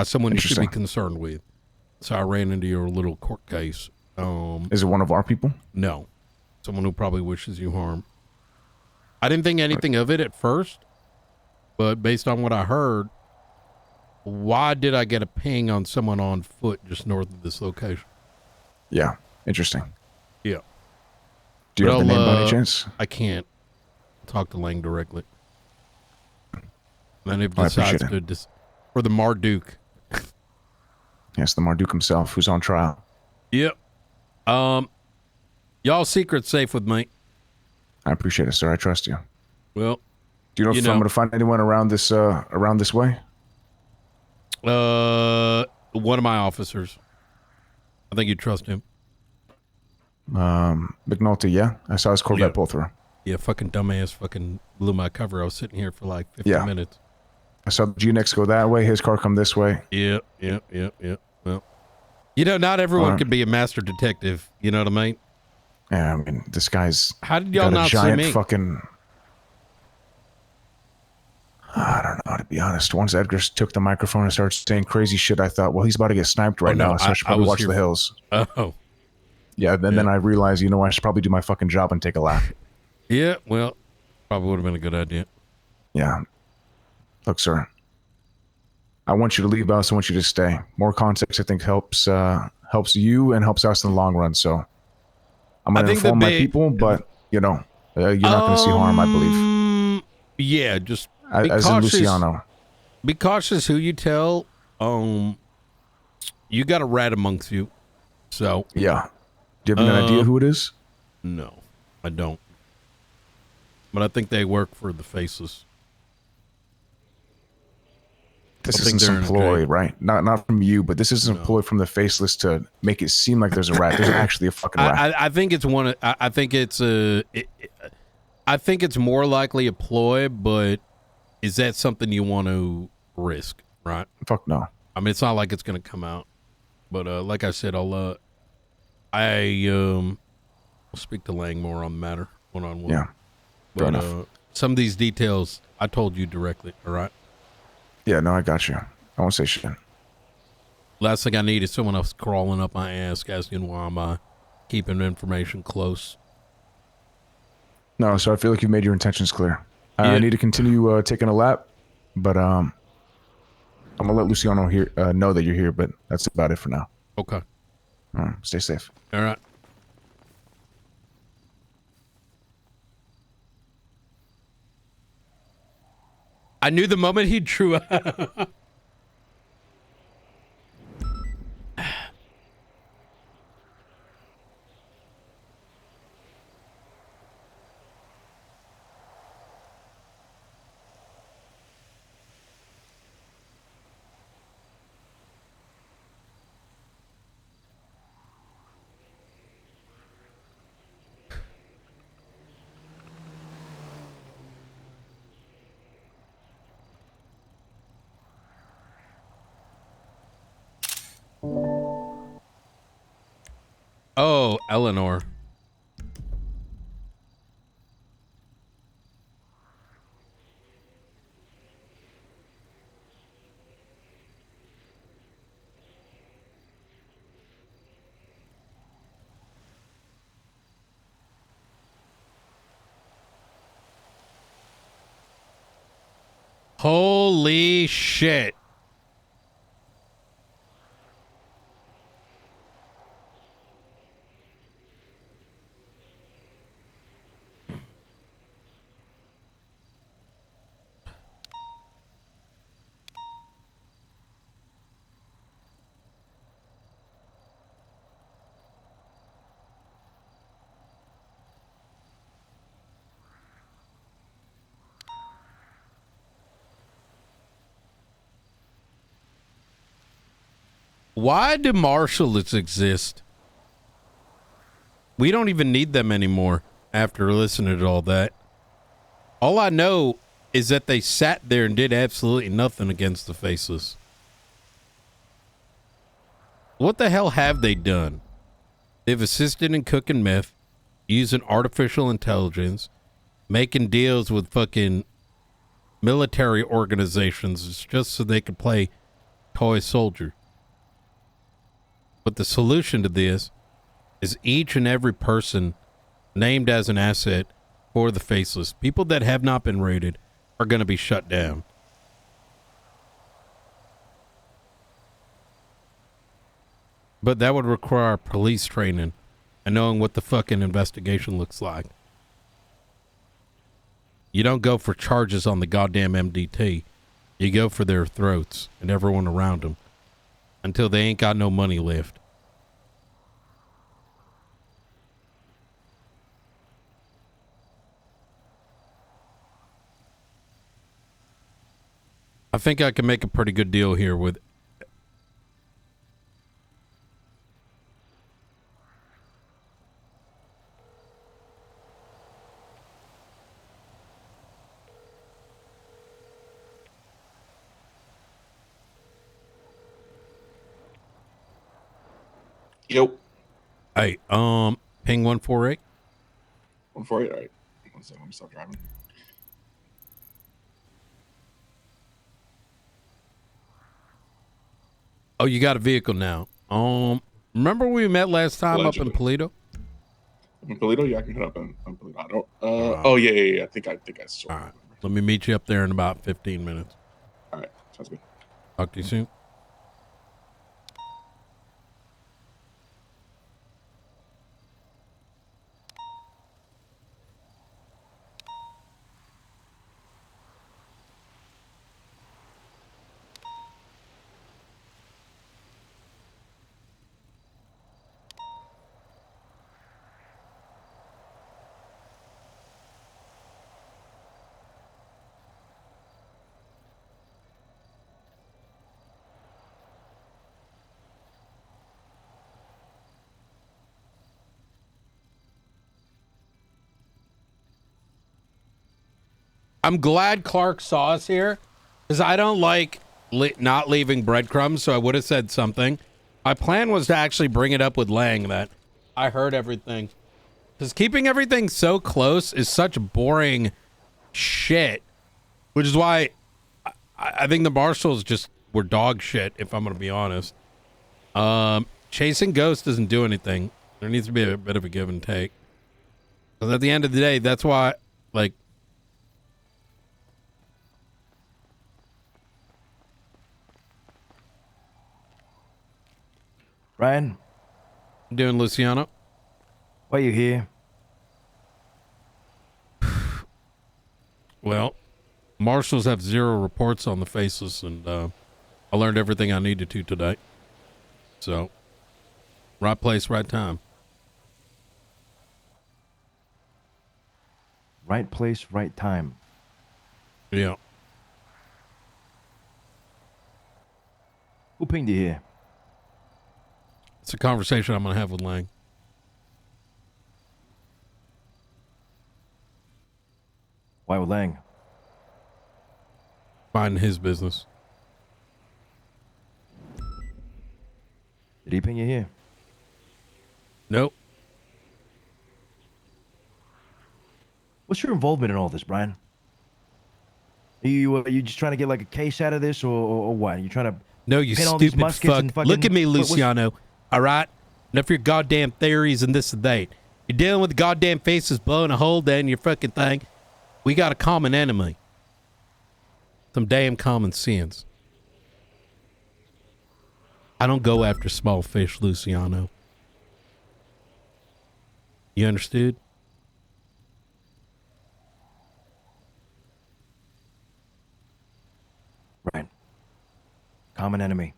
Someone you should be concerned with. So I ran into your little court case. Is it one of our people? No. Someone who probably wishes you harm. I didn't think anything of it at first, but based on what I heard, why did I get a ping on someone on foot just north of this location? Yeah, interesting. Yeah. Do you have the name by any chance? I can't talk to Lang directly. Then if I decides appreciate to for the Marduk. Yes, the Marduk himself, who's on trial. Yep. Y'all secret's safe with me. I appreciate it, sir. I trust you. Well, do you know if I'm going to find anyone around this way? One of my officers. I think you trust him. McNulty, yeah? I saw his Corvette pull through. Yeah, fucking dumbass fucking blew my cover. I was sitting here for like 50 minutes. I saw the GNX go that way, his car come this way. Yep. Well, you know, not everyone can be a master detective. You know what I mean? Yeah, I mean, this guy's How did y'all got a not see giant me? fucking... I don't know, to be honest. Once Edgar took the microphone and started saying crazy shit, I thought, well, he's about to get sniped right now, so I should probably watch the hills. Oh. Yeah, then I realized, I should probably do my fucking job and take a lap. Yeah, well, probably would have been a good idea. Yeah. Look, sir. I want you to leave, but I also want you to stay. More context, I think, helps you and helps us in the long run, so... I'm going to inform my people, but, you're not going to see harm, I believe. Yeah, just as in Luciano. Be cautious who you tell. You got a rat amongst you, so Yeah. Do you have an idea who it is? No, I don't. But I think they work for the faceless. This I think isn't they're some in a ploy, trade. right? Not from you, but this isn't a ploy from the faceless to make it seem like there's a rat. There's actually a fucking rat. I think it's one. I think it's I think it's more likely a ploy, but is that something you want to risk? Right? Fuck no. I mean, it's not like it's gonna come out. But like I said, I'll speak to Lang more on the matter one on one. Yeah. Fair enough. Some of these details I told you directly. All right. Yeah, no, I got you. I won't say shit. Last thing I need is someone else crawling up my ass asking why I'm keeping information close. No, so I feel like you've made your intentions clear. Yeah. I need to continue taking a lap, but I'm gonna let Luciano know that you're here, but that's about it for now. Okay. Stay safe. All right. I knew the moment he drew up. Oh, Eleanor. Holy shit. Why do marshals exist? We don't even need them anymore after listening to all that. All I know is that they sat there and did absolutely nothing against the faceless. What the hell have they done? They've assisted in cooking meth, using artificial intelligence, making deals with fucking military organizations just so they could play toy soldier. But the solution to this is each and every person named as an asset for the faceless, people that have not been rated, are going to be shut down. But that would require police training and knowing what the fucking investigation looks like. You don't go for charges on the goddamn MDT. You go for their throats and everyone around them until they ain't got no money left. I think I can make a pretty good deal here with... Yep. Hey, ping 148. 148, all right. 1 second, let me stop driving. Oh, you got a vehicle now. Remember we met last time Allegedly. up in Polito? In Polito? Yeah, I can hit up in Polito. I don't. Oh yeah. I think I saw. All right. Let me meet you up there in about 15 minutes. All right. Sounds good. Talk to you soon. I'm glad Clark saw us here, because I don't like not leaving breadcrumbs, so I would have said something. My plan was to actually bring it up with Lang that I heard everything. Because keeping everything so close is such boring shit, which is why I think the marshals just were dog shit, if I'm going to be honest. Chasing ghosts doesn't do anything. There needs to be a bit of a give and take. Because at the end of the day, that's why, like, Ryan? Doing, Luciano? Why are you here? Well, marshals have 0 reports on the faceless, and I learned everything I needed to today. So, right place, right time. Right place, right time. Yeah. Who pinged you here? It's a conversation I'm going to have with Lang. Why with Lang? Minding his business. Did he ping you here? Nope. What's your involvement in all this, Brian? Are you just trying to get like a case out of this, or what? Are you trying to No, you pin all these stupid muskets fuck. and fucking, Look at me, what's- Luciano. All right? Enough of your goddamn theories and this and that. You're dealing with goddamn faces blowing a hole down your fucking thing. We got a common enemy. Some damn common sense. I don't go after small fish, Luciano. You understood? Right. Common enemy.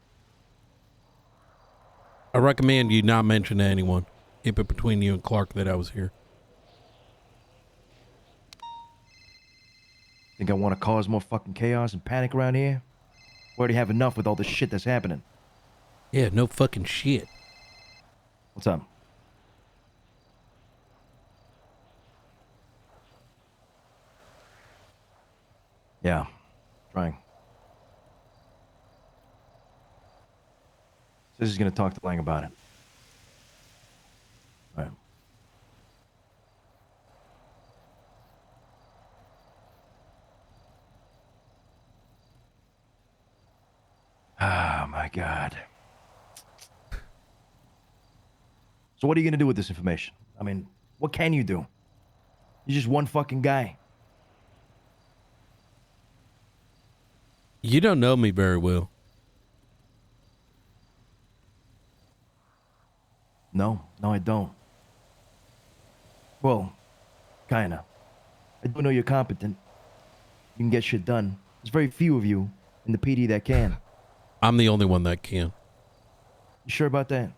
I recommend you not mention to anyone. Keep it between you and Clark that I was here. Think I want to cause more fucking chaos and panic around here? We already have enough with all the shit that's happening. Yeah, no fucking shit. What's up? Yeah, trying. Says he's gonna talk to Lang about it. All right. Oh my God. So what are you gonna do with this information? I mean, what can you do? You're just one fucking guy. You don't know me very well. No, I don't. Well, kinda. I do know you're competent. You can get shit done. There's very few of you in the PD that can. I'm the only one that can. You sure about that?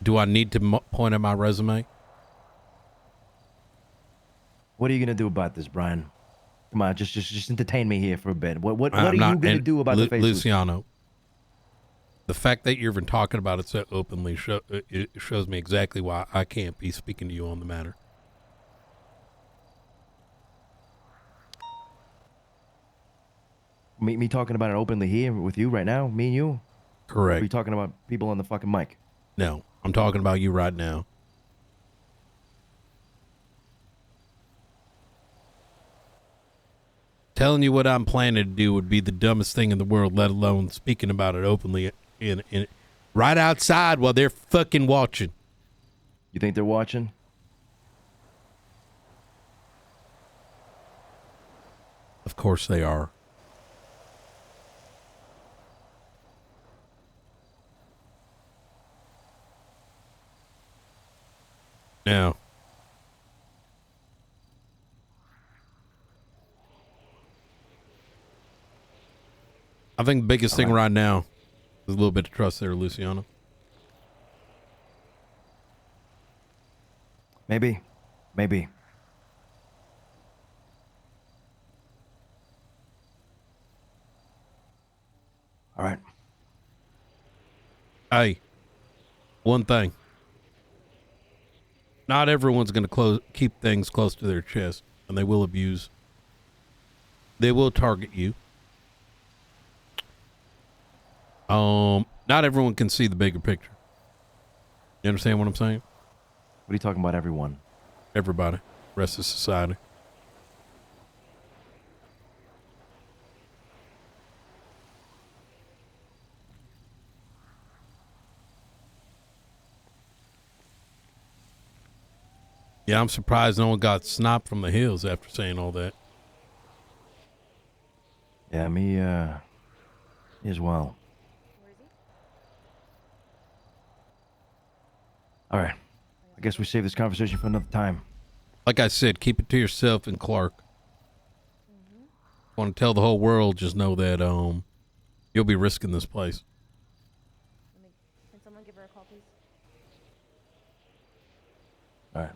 Do I need to point at my resume? What are you gonna do about this, Brian? Come on, just entertain me here for a bit. What are you gonna do about the faceless? Luciano, the fact that you're even talking about it so openly it shows me exactly why I can't be speaking to you on the matter. Me talking about it openly here with you right now? Me and you? Correct. Or are you talking about people on the fucking mic? No, I'm talking about you right now. Telling you what I'm planning to do would be the dumbest thing in the world, let alone speaking about it openly in right outside while they're fucking watching. You think they're watching? Of course they are. Now, I think the biggest thing right now is a little bit of trust there, Luciano. Maybe. All right. Hey, one thing. not everyone's going to keep things close to their chest, and they will abuse. They will target you. Not everyone can see the bigger picture. You understand what I'm saying? What are you talking about, everyone? Everybody. Rest of society. Yeah, I'm surprised no one got snot from the hills after saying all that. Yeah, me as well. All right. I guess we save this conversation for another time. Like I said, keep it to yourself and Clark. Want to tell the whole world, just know that you'll be risking this place. Can someone give her a call, please? All right.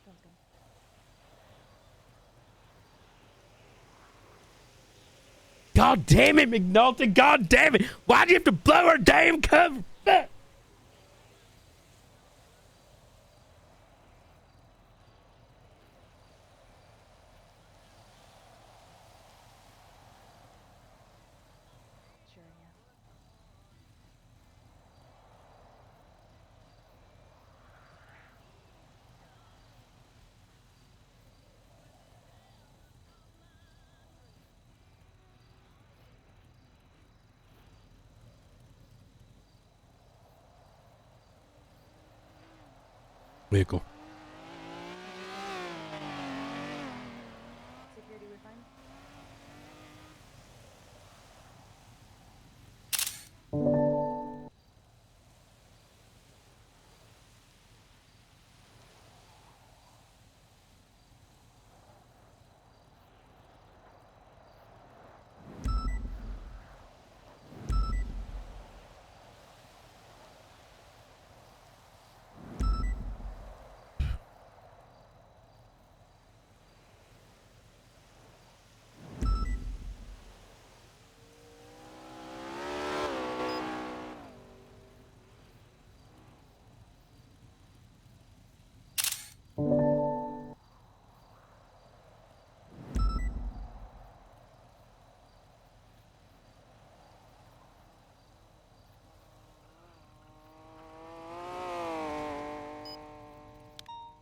Sounds good. God damn it, McNulty! God damn it! Why'd you have to blow our damn cover? Fuck! Sure, yeah. Vehicle. Security, we're fine?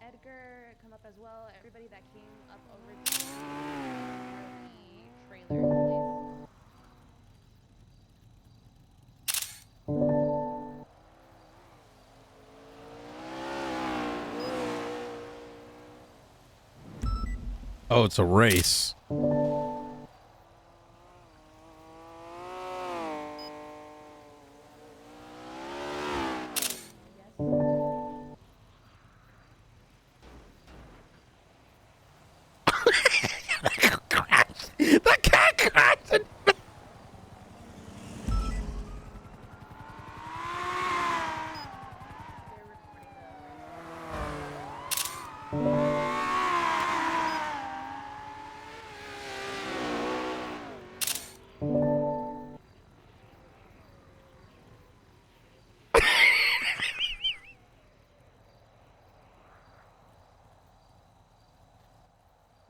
Edgar, come up as well. Everybody that came up over to the trailer, please. Oh, it's a race. The cat crashed.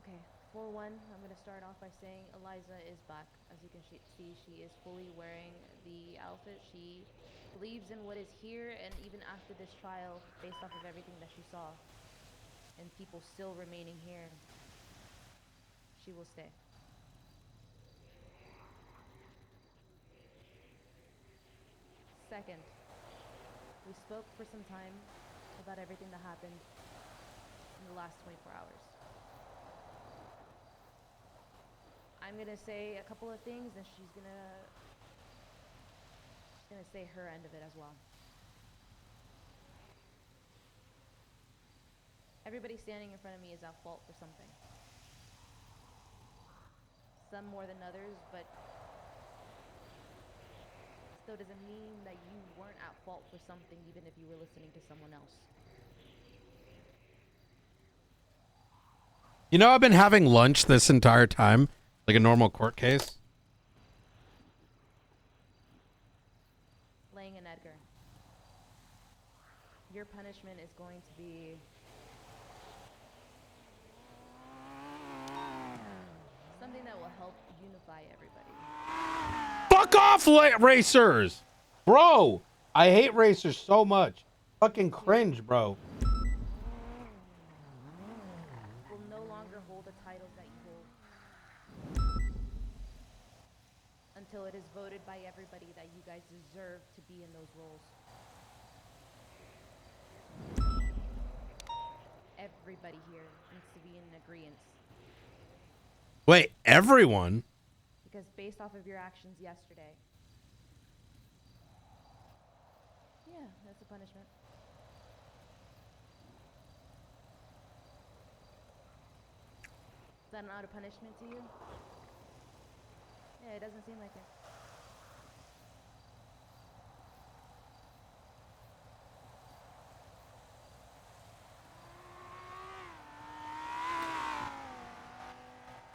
Okay, 4-1, I'm going to start off by saying Eliza is back. As you can see, she is fully wearing the outfit. She believes in what is here, and even after this trial, based off of everything that she saw, and people still remaining here, she will stay. Second, we spoke for some time about everything that happened in the last 24 hours. I'm gonna say a couple of things, and she's gonna say her end of it as well. Everybody standing in front of me is at fault for something. Some more than others, but still doesn't mean that you weren't at fault for something, even if you were listening to someone else. You know, I've been having lunch this entire time, like a normal court case. Laying an Edgar. Your punishment is going to be something that will help unify everybody. Fuck off, racers! Bro, I hate racers so much. Fucking cringe, bro. Will no longer hold the titles that you hold until it is voted by everybody that you guys deserve to be in those roles. Everybody here needs to be in agreement. Wait, everyone? Because based off of your actions yesterday, yeah, that's a punishment. Is that not a punishment to you? Yeah, it doesn't seem like it.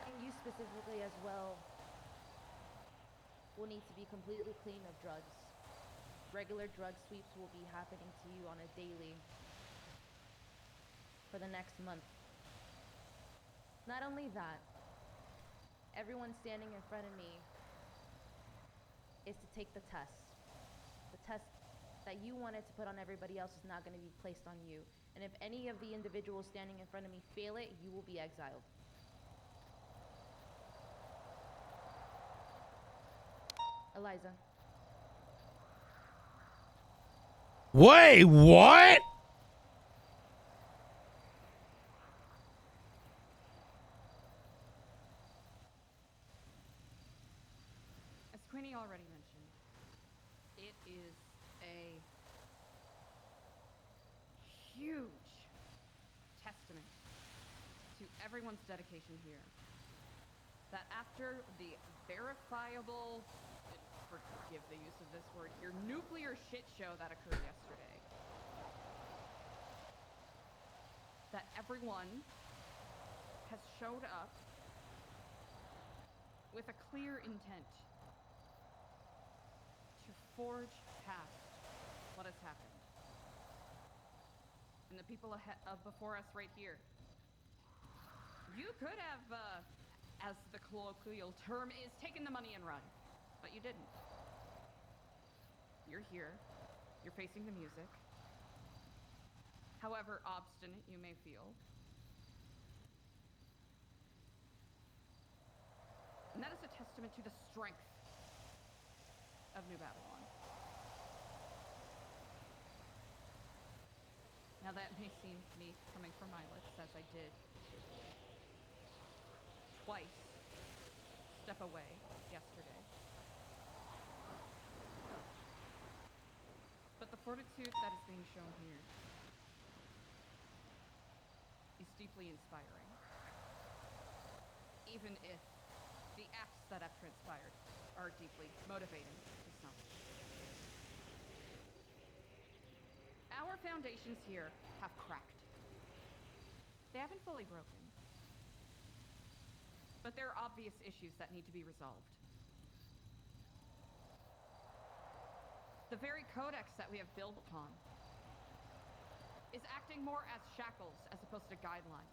And you specifically as well will need to be completely clean of drugs. Regular drug sweeps will be happening to you on a daily for the next month. Not only that, everyone standing in front of me is to take the test. The test that you wanted to put on everybody else is not going to be placed on you. And if any of the individuals standing in front of me fail it, you will be exiled. Eliza. Wait, what? As Queenie already mentioned, it is a huge testament to everyone's dedication here that after the verifiable, forgive the use of this word here, nuclear shit show that occurred yesterday, that everyone has showed up with a clear intent to forge past what has happened. And the people before us right here, you could have, as the colloquial term is, taken the money and run, but you didn't. You're here, you're facing the music, however obstinate you may feel. And that is a testament to the strength of New Babylon. Now that may seem me coming from my lips, as I did twice step away yesterday. But the fortitude that is being shown here is deeply inspiring. Even if the acts that have transpired are deeply motivating to some. Our foundations here have cracked. They haven't fully broken. But there are obvious issues that need to be resolved. The very Codex that we have built upon is acting more as shackles as opposed to guidelines.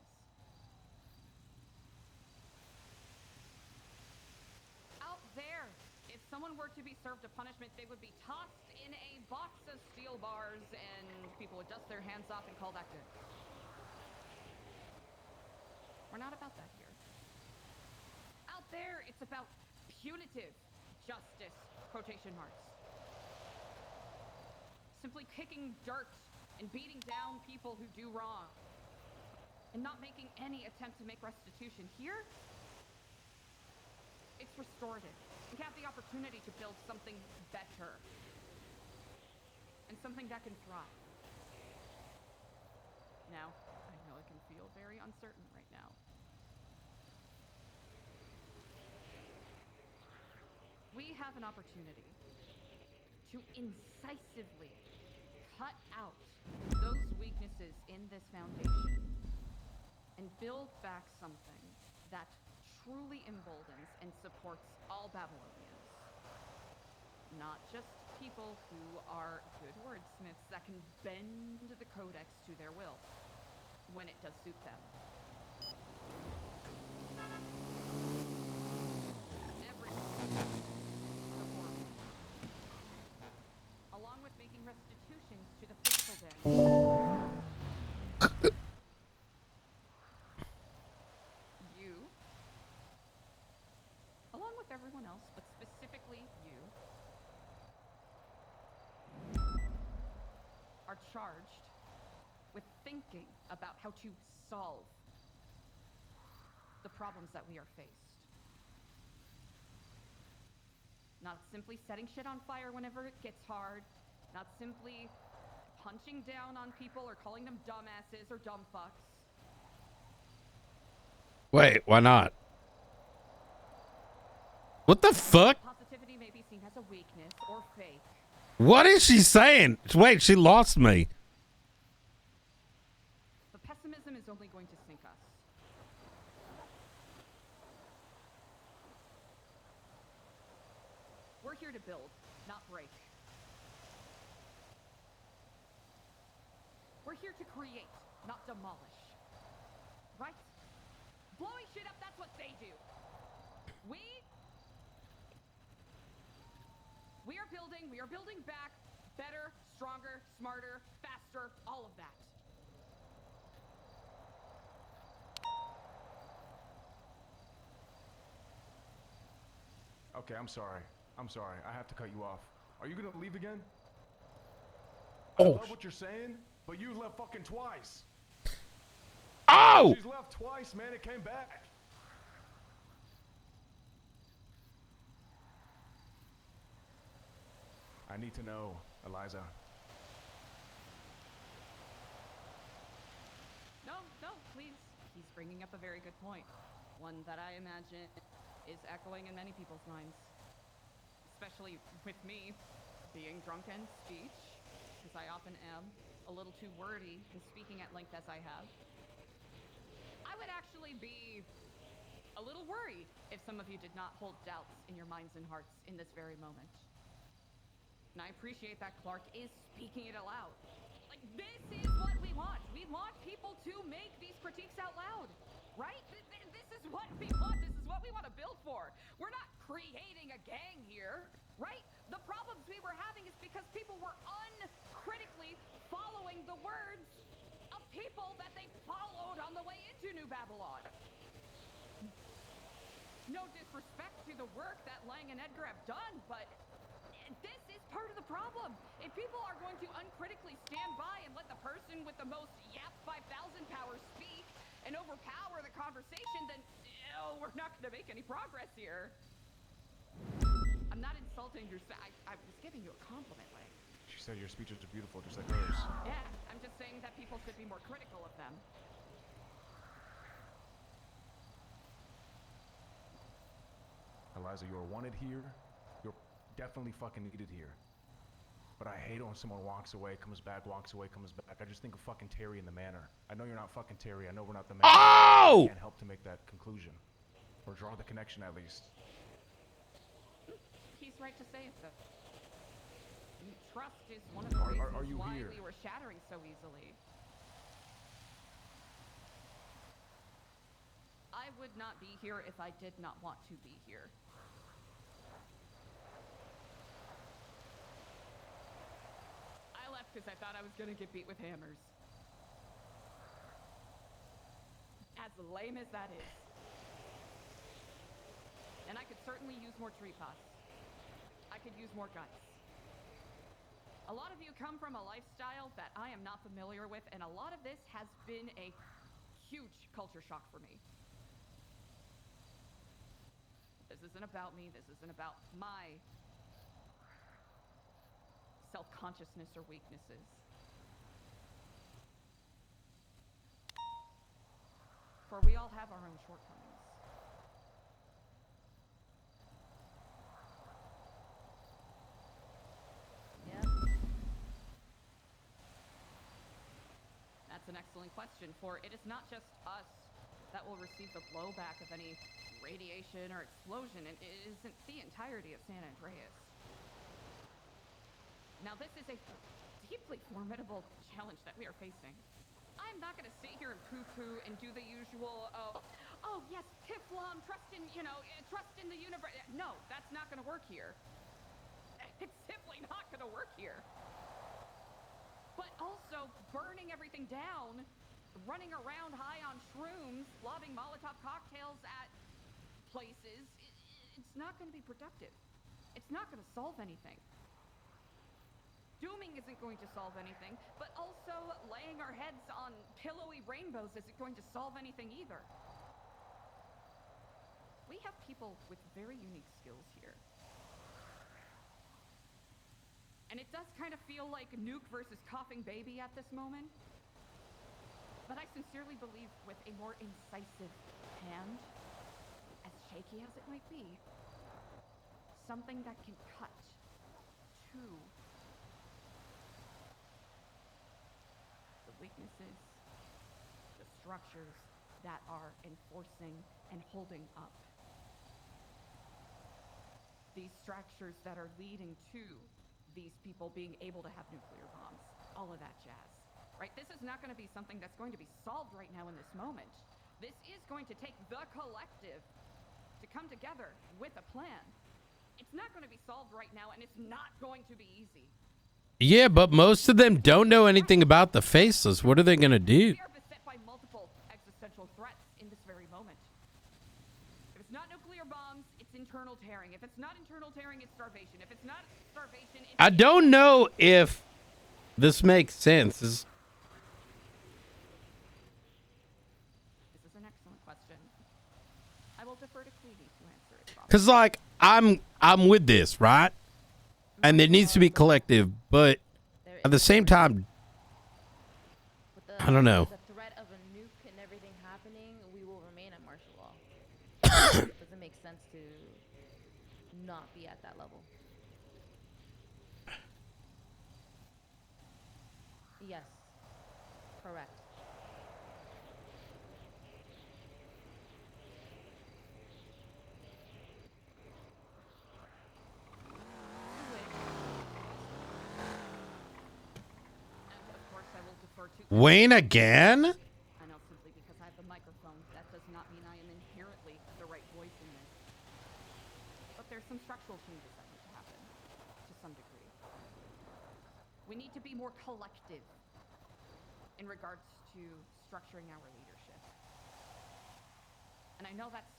Out there, if someone were to be served a punishment, they would be tossed in a box of steel bars and people would dust their hands off and call that good. We're not about that here. Out there, it's about punitive justice, quotation marks. Simply kicking dirt and beating down people who do wrong and not making any attempt to make restitution. Here, it's restorative. We have the opportunity to build something better and something that can thrive. Now, I know it can feel very uncertain right now. We have an opportunity to incisively cut out those weaknesses in this foundation and build back something that truly emboldens and supports all Babylonians. Not just people who are good wordsmiths that can bend the Codex to their will when it does suit them. Along with making restitutions to the faithful den. You, along with everyone else, but specifically you, are charged with thinking about how to solve the problems that we are faced. Not simply setting shit on fire whenever it gets hard. Not simply punching down on people or calling them dumbasses or dumb fucks. Wait, why not? What the fuck? Positivity may be seen as a weakness or fake. What is she saying? Wait, she lost me. But pessimism is only going to sink us. We're here to build, not break. We're here to create, not demolish. Right? Blowing shit up, that's what they do. We are building back better, stronger, smarter, faster, all of that. Okay, I'm sorry. I'm sorry. I have to cut you off. Are you gonna leave again? Oh. I love what you're saying, but you left fucking twice. Oh! She's left twice, man. It came back. I need to know, Eliza. No, please. He's bringing up a very good point. One that I imagine is echoing in many people's minds. Especially with me being drunk in speech, because I often am a little too wordy in speaking at length as I have. I would actually be a little worried if some of you did not hold doubts in your minds and hearts in this very moment. And I appreciate that Clark is speaking it aloud. Like, this is what we want. We want people to make these critiques out loud, right? This is what we want. This is what we want to build for. We're not creating a gang here, right? The problems we were having is because people were uncritically following the words of people that they followed on the way into New Babylon. No disrespect to the work that Lang and Edgar have done, but this is part of the problem. If people are going to uncritically stand by and let the person with the most YAP 5000 power speak and overpower the conversation, then we're not going to make any progress here. I'm not insulting your... I was giving you a compliment, Lang. She said your speeches are beautiful, just like hers. Yeah, I'm just saying that people should be more critical of them. Eliza, you're wanted here. You're definitely fucking needed here. But I hate when someone walks away, comes back, walks away, comes back. I just think of fucking Terry in the manor. I know you're not fucking Terry. I know we're not the manor. Oh! I can't help to make that conclusion. Or draw the connection, at least. He's right to say it, though. Trust is one of the reasons why we were shattering so easily. I would not be here if I did not want to be here. I left because I thought I was going to get beat with hammers. As lame as that is. And I could certainly use more tree pots. I could use more guts. A lot of you come from a lifestyle that I am not familiar with, and a lot of this has been a huge culture shock for me. This isn't about me. This isn't about my self-consciousness or weaknesses. For we all have our own shortcomings. That's an excellent question, for it is not just us that will receive the blowback of any radiation or explosion, and it isn't the entirety of San Andreas. Now, this is a deeply formidable challenge that we are facing. I'm not going to sit here and poo-poo and do the usual, oh yes, Tiflom, trust in the universe. No, that's not going to work here. It's simply not going to work here. But also, burning everything down, running around high on shrooms, lobbing Molotov cocktails at places, it's not going to be productive. It's not going to solve anything. Dooming isn't going to solve anything, but also laying our heads on pillowy rainbows isn't going to solve anything either. We have people with very unique skills here. And it does kind of feel like Nuke versus Coughing Baby at this moment. But I sincerely believe with a more incisive hand, as shaky as it might be, something that can cut to the weaknesses, the structures that are enforcing and holding up. These structures that are leading to these people being able to have nuclear bombs, all of that jazz, right? This is not going to be something that's going to be solved right now in this moment. This is going to take the collective to come together with a plan. It's not going to be solved right now, and it's not going to be easy. Yeah, but most of them don't know anything about the faceless. What are they going to do? We are beset by multiple existential threats in this very moment. If it's not nuclear bombs, it's internal tearing. If it's not internal tearing, it's starvation. If it's not starvation, it's... I don't know if this makes sense. This is an excellent question. I will defer to Clevie to answer it. Because, like, I'm with this, right? And it needs to be collective, but at the same time, I don't know. The threat of a nuke and everything happening, we will remain at martial law. It doesn't make sense to not be at that level. Yes, correct. Wayne again? I know, simply because I have the microphone, that does not mean I am inherently the right voice in this. But there's some structural changes that need to happen, to some degree. We need to be more collective in regards to structuring our leadership. And I know that's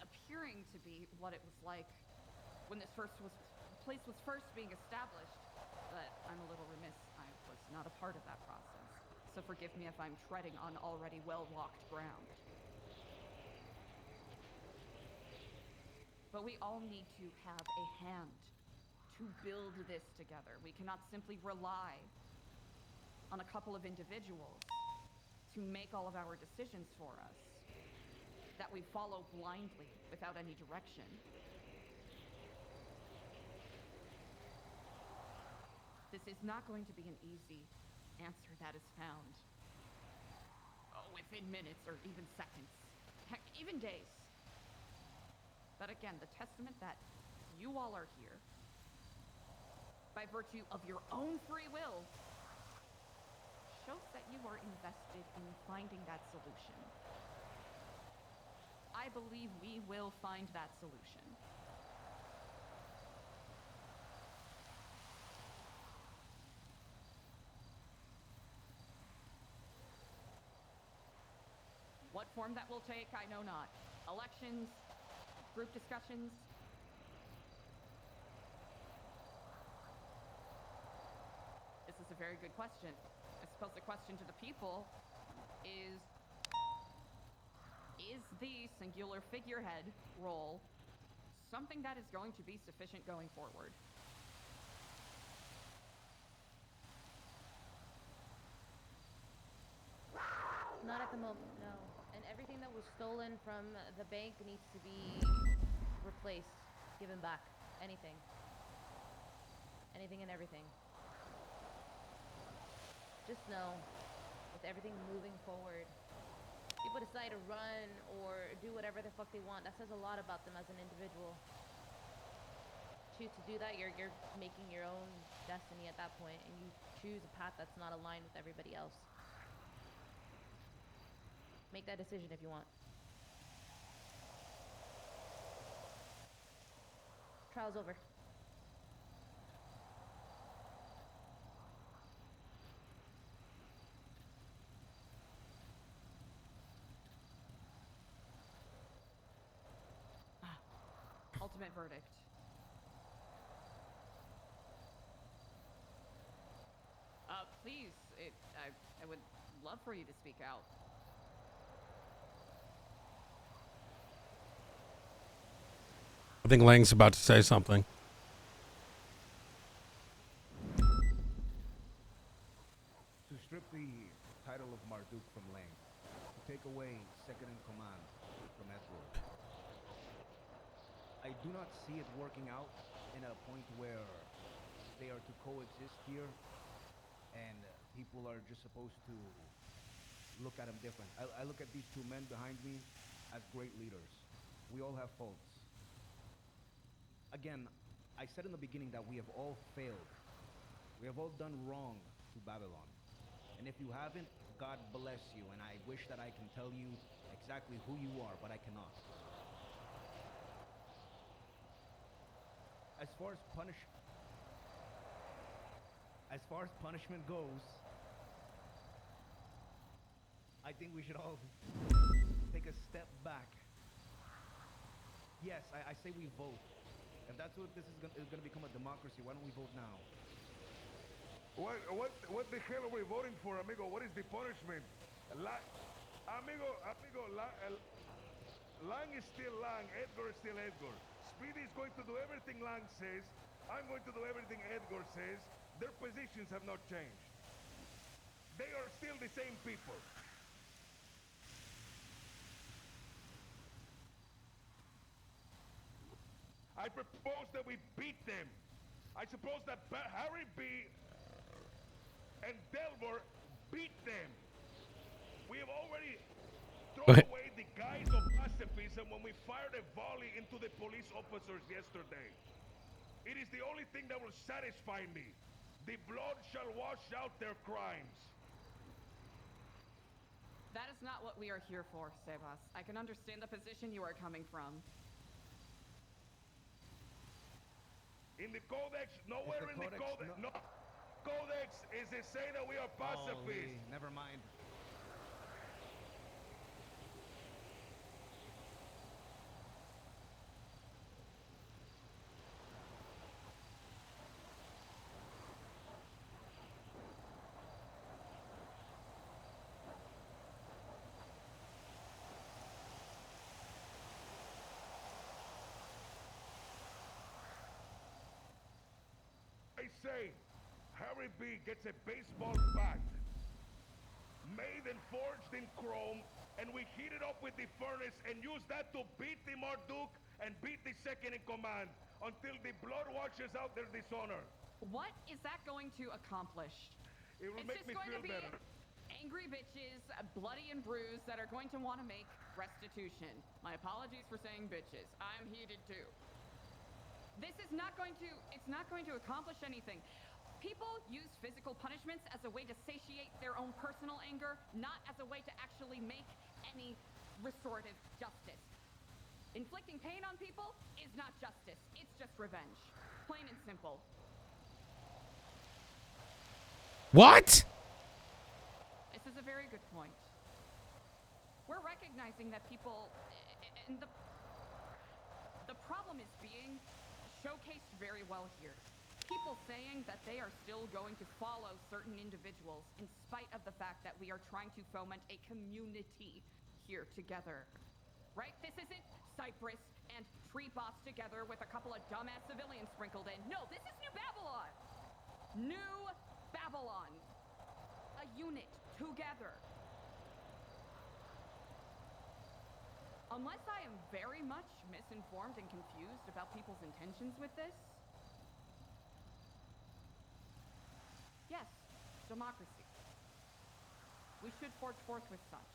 appearing to be what it was like when this place was first being established, but I'm a little remiss. I was not a part of that process. So forgive me if I'm treading on already well-walked ground. But we all need to have a hand to build this together. We cannot simply rely on a couple of individuals to make all of our decisions for us, that we follow blindly without any direction. This is not going to be an easy answer that is found within minutes or even seconds, heck, even days. But again, the testament that you all are here by virtue of your own free will shows that you are invested in finding that solution. I believe we will find that solution. What form that will take, I know not. Elections, group discussions. This is a very good question. I suppose the question to the people is the singular figurehead role something that is going to be sufficient going forward? Not at the moment, no. And everything that was stolen from the bank needs to be replaced, given back. Anything. Anything and everything. Just know with everything moving forward. People decide to run or do whatever the fuck they want. That says a lot about them as an individual. Choose to do that, you're making your own destiny at that point, and you choose a path that's not aligned with everybody else. Make that decision if you want. Trial's over. Ultimate verdict. Please, I would love for you to speak out. I think Lang's about to say something. To strip the title of Marduk from Lang, to take away second in command from Edgar. I do not see it working out in a point where they are to coexist here, and people are just supposed to look at them different. I look at these two men behind me as great leaders. We all have faults. Again, I said in the beginning that we have all failed. We have all done wrong to Babylon. And if you haven't, God bless you, and I wish that I can tell you exactly who you are, but I cannot. As far as punishment goes, I think we should all take a step back. Yes, I say we vote. If that's what this is going to become a democracy, why don't we vote now? What the hell are we voting for, amigo? What is the punishment? Amigo, Lang is still Lang. Edgar is still Edgar. Speedy is going to do everything Lang says. I'm going to do everything Edgar says. Their positions have not changed. They are still the same people. I propose that we beat them. I suppose that Harry B. and Delver beat them. We have already thrown away the guise of pacifism when we fired a volley into the police officers yesterday. It is the only thing that will satisfy me. The blood shall wash out their crimes. That is not what we are here for, Sebas. I can understand the position you are coming from. In the Codex, nowhere in the Codex, no Codex is it say that we are pacifists. Never mind. I say, Harry B gets a baseball bat, made and forged in chrome, and we heat it up with the furnace and use that to beat the Marduk and beat the second in command until the blood washes out their dishonor. What is that going to accomplish? It will make me feel better. Angry bitches, bloody and bruised, that are going to want to make restitution. My apologies for saying bitches. I'm heated too. This is not going to accomplish anything. People use physical punishments as a way to satiate their own personal anger, not as a way to actually make any restorative justice. Inflicting pain on people is not justice. It's just revenge. Plain and simple. What? This is a very good point. We're recognizing that people, and the problem is being showcased very well here. People saying that they are still going to follow certain individuals in spite of the fact that we are trying to foment a community here together. Right? This isn't Cyprus and tree bots together with a couple of dumbass civilians sprinkled in. No, this is New Babylon. New Babylon. A unit together. Unless I am very much misinformed and confused about people's intentions with this, yes, democracy. we should forge forth with such.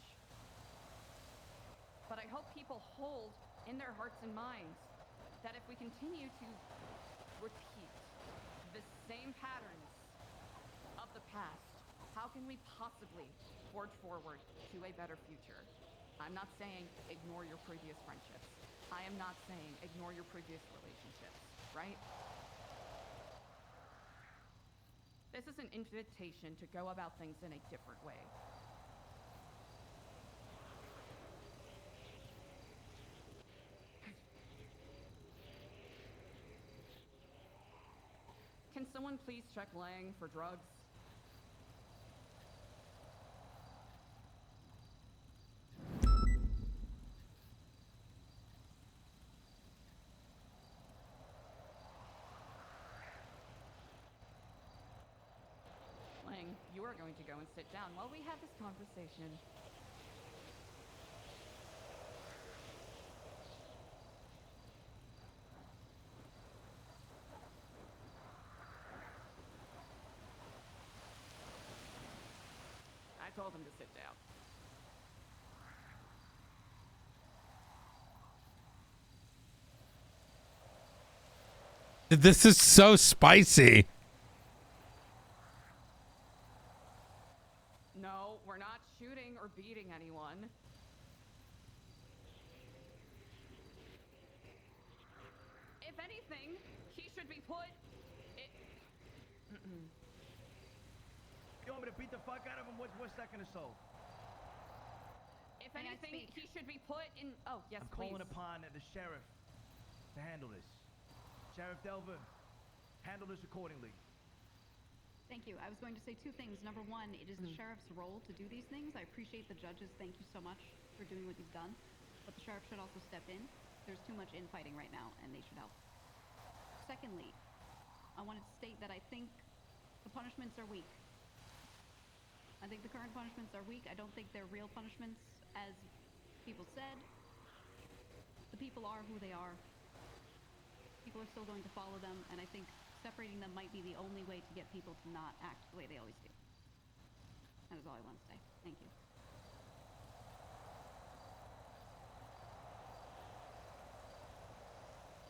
But I hope people hold in their hearts and minds that if we continue to repeat the same patterns of the past, how can we possibly forge forward to a better future? I'm not saying ignore your previous friendships. I am not saying ignore your previous relationships, right? This is an invitation to go about things in a different way. Can someone please check Lang for drugs? Lang, you are going to go and sit down while we have this conversation. I told him to sit down. This is so spicy. No, we're not shooting or beating anyone. If anything, he should be put... You want me to beat the fuck out of him? What's that gonna solve? If anything, he should be put in... Oh, yes, I'm please. calling upon the sheriff to handle this. Sheriff Delver, handle this accordingly. Thank you. I was going to say two things. Number one, it is the sheriff's role to do these things. I appreciate the judges. Thank you so much for doing what you've done. But the sheriff should also step in. There's too much infighting right now, and they should help. Secondly, I wanted to state that I think the punishments are weak. I think the current punishments are weak. I don't think they're real punishments, as people said. The people are who they are. People are still going to follow them, and I think separating them might be the only way to get people to not act the way they always do. That is all I want to say. Thank you.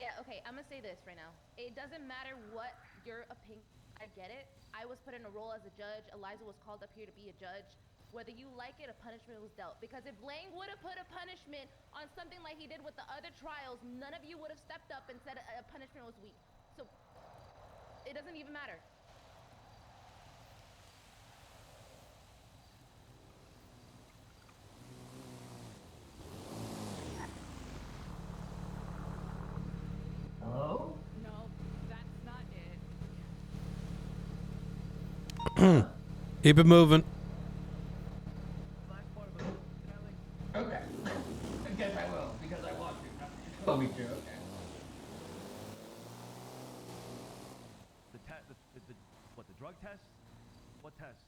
Yeah, okay, I'm gonna say this right now. It doesn't matter what your opinion, I get it. I was put in a role as a judge. Eliza was called up here to be a judge. Whether you like it, a punishment was dealt. Because if Lang would have put a punishment on something like he did with the other trials, none of you would have stepped up and said a punishment was weak. So, it doesn't even matter. Hello? No, that's not it. Keep it moving. Okay. I guess I will, because I want to. You told me to, okay. The drug test? What test?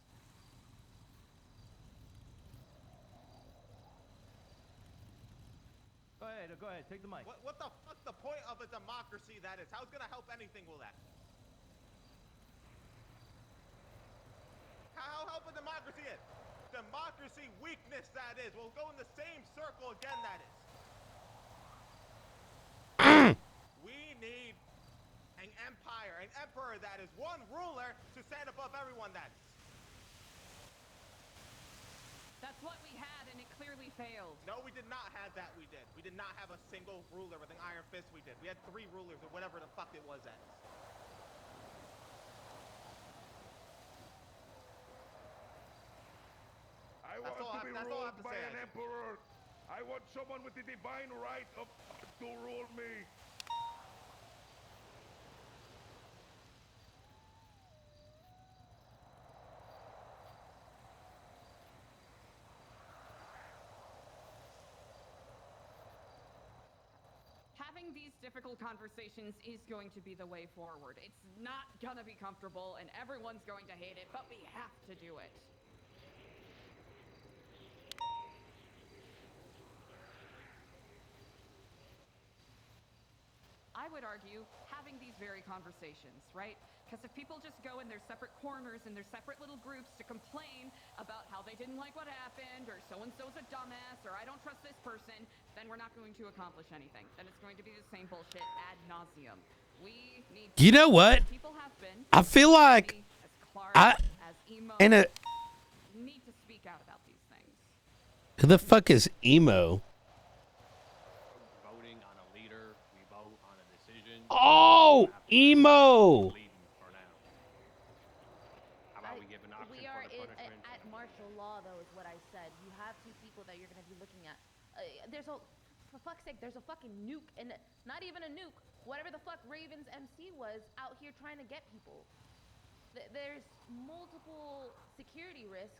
Go ahead, take the mic. What the fuck's the point of a democracy that is? How's gonna help anything with that? How help a democracy is? Democracy weakness that is. We'll go in the same circle again that is. We need an empire, an emperor that is, one ruler to stand above everyone that is. That's what we had, and it clearly failed. No, we did not have that, we did. We did not have a single ruler with an iron fist, we did. We had 3 rulers or whatever the fuck it was that is. I want to be ruled by an emperor. I want someone with the divine right to rule me. Having these difficult conversations is going to be the way forward. It's not gonna be comfortable, and everyone's going to hate it, but we have to do it. I would argue, having these very conversations, right? Because if people just go in their separate corners and their separate little groups to complain about how they didn't like what happened, or so-and-so's a dumbass, or I don't trust this person, then we're not going to accomplish anything. Then it's going to be the same bullshit ad nauseum. We need You know what? people have been, I feel like as Clark, I as Emo, in a need to speak out about these things. who the fuck is emo? Voting on a leader, we vote on a decision. Oh, emo. How about we give an option We are for the punishment? at martial law, though, is what I said. You have two people that you're going to be looking at. For fuck's sake, there's a fucking nuke, and not even a nuke. Whatever the fuck Raven's MC was out here trying to get people. There's multiple security risks.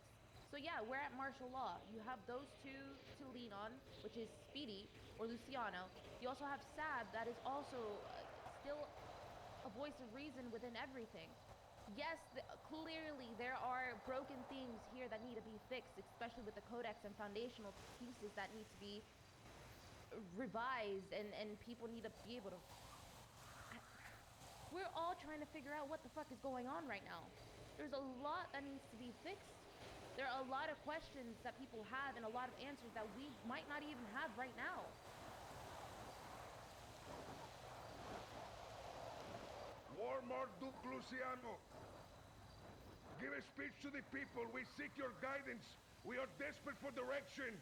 So yeah, we're at martial law. You have those two to lean on, which is Speedy or Luciano. You also have Sab, that is also still a voice of reason within everything. Yes, clearly there are broken things here that need to be fixed, especially with the Codex and foundational pieces that need to be revised, and people need to be able to... We're all trying to figure out what the fuck is going on right now. There's a lot that needs to be fixed. There are a lot of questions that people have and a lot of answers that we might not even have right now. War Marduk Luciano. Give a speech to the people. We seek your guidance. We are desperate for direction.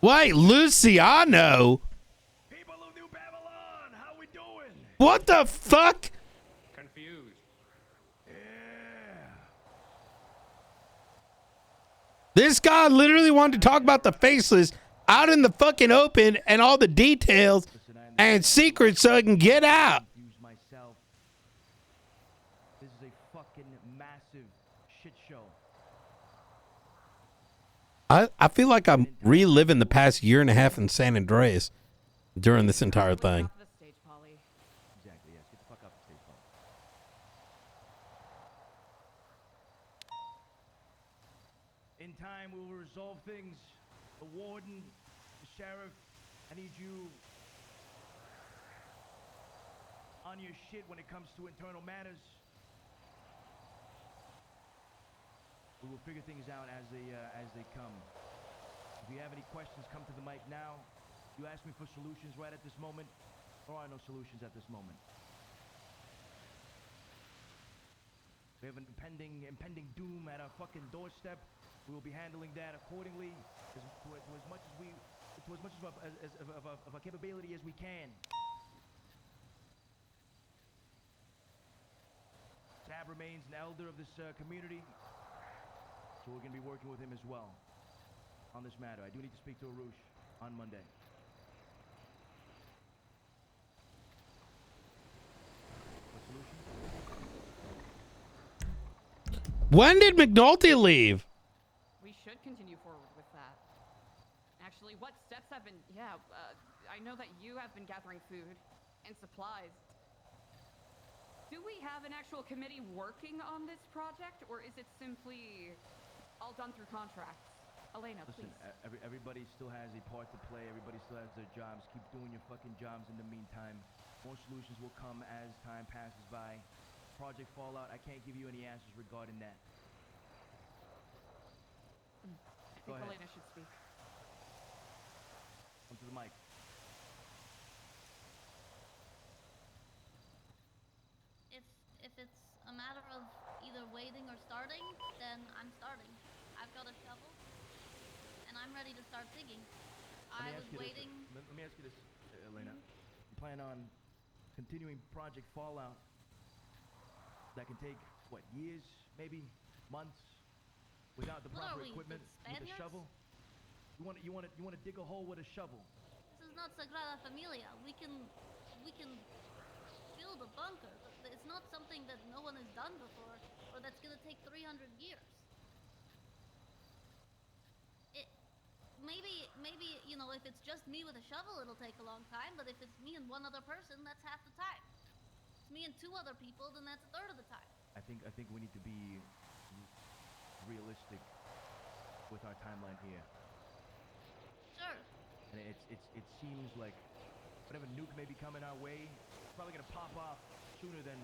Wait, Luciano? People of New Babylon, how we doing? What the fuck? Confused. This guy literally wanted to talk about the faceless out in the fucking open and all the details and secrets so I can get out. Myself. This is a fucking massive shit show. I feel like I'm reliving the past year and a half in San Andreas during this entire thing. Exactly, yes. Get the fuck off the stage, Polly. In time, we will resolve things. The warden, the sheriff, I need you on your shit when it comes to internal matters. We will figure things out as they come. If you have any questions, come to the mic now. You ask me for solutions right at this moment. There are no solutions at this moment. We have an impending doom at our fucking doorstep. We will be handling that accordingly, to as much of a capability as we can. Tab remains an elder of this community, so we're going to be working with him as well on this matter. I do need to speak to Arush on Monday. What solution? When did McNulty leave? We should continue forward with that. Actually, what steps have been... I know that you have been gathering food and supplies. Do we have an actual committee working on this project, or is it simply all done through contracts? Elena, listen, please. Everybody still has a part to play. Everybody still has their jobs. Keep doing your fucking jobs in the meantime. More solutions will come as time passes by. Project Fallout, I can't give you any answers regarding that. I think Elena should speak. Come to the mic. If it's a matter of either waiting or starting, then I'm starting. I've got a shovel, and I'm ready to start digging. I was waiting. Let me ask you this, Elena. You plan on continuing Project Fallout? That can take what, years, maybe months, without the proper equipment, with a shovel? You want to dig a hole with a shovel? This is not Sagrada Familia. We can build a bunker. It's not something that no one has done before, or that's gonna take 300 years. Maybe if it's just me with a shovel, it'll take a long time. But if it's me and one other person, that's half the time. If it's me and two other people, then that's a third of the time. I think we need to be realistic with our timeline here. Sure. And it seems like whatever nuke may be coming our way, probably gonna pop off sooner than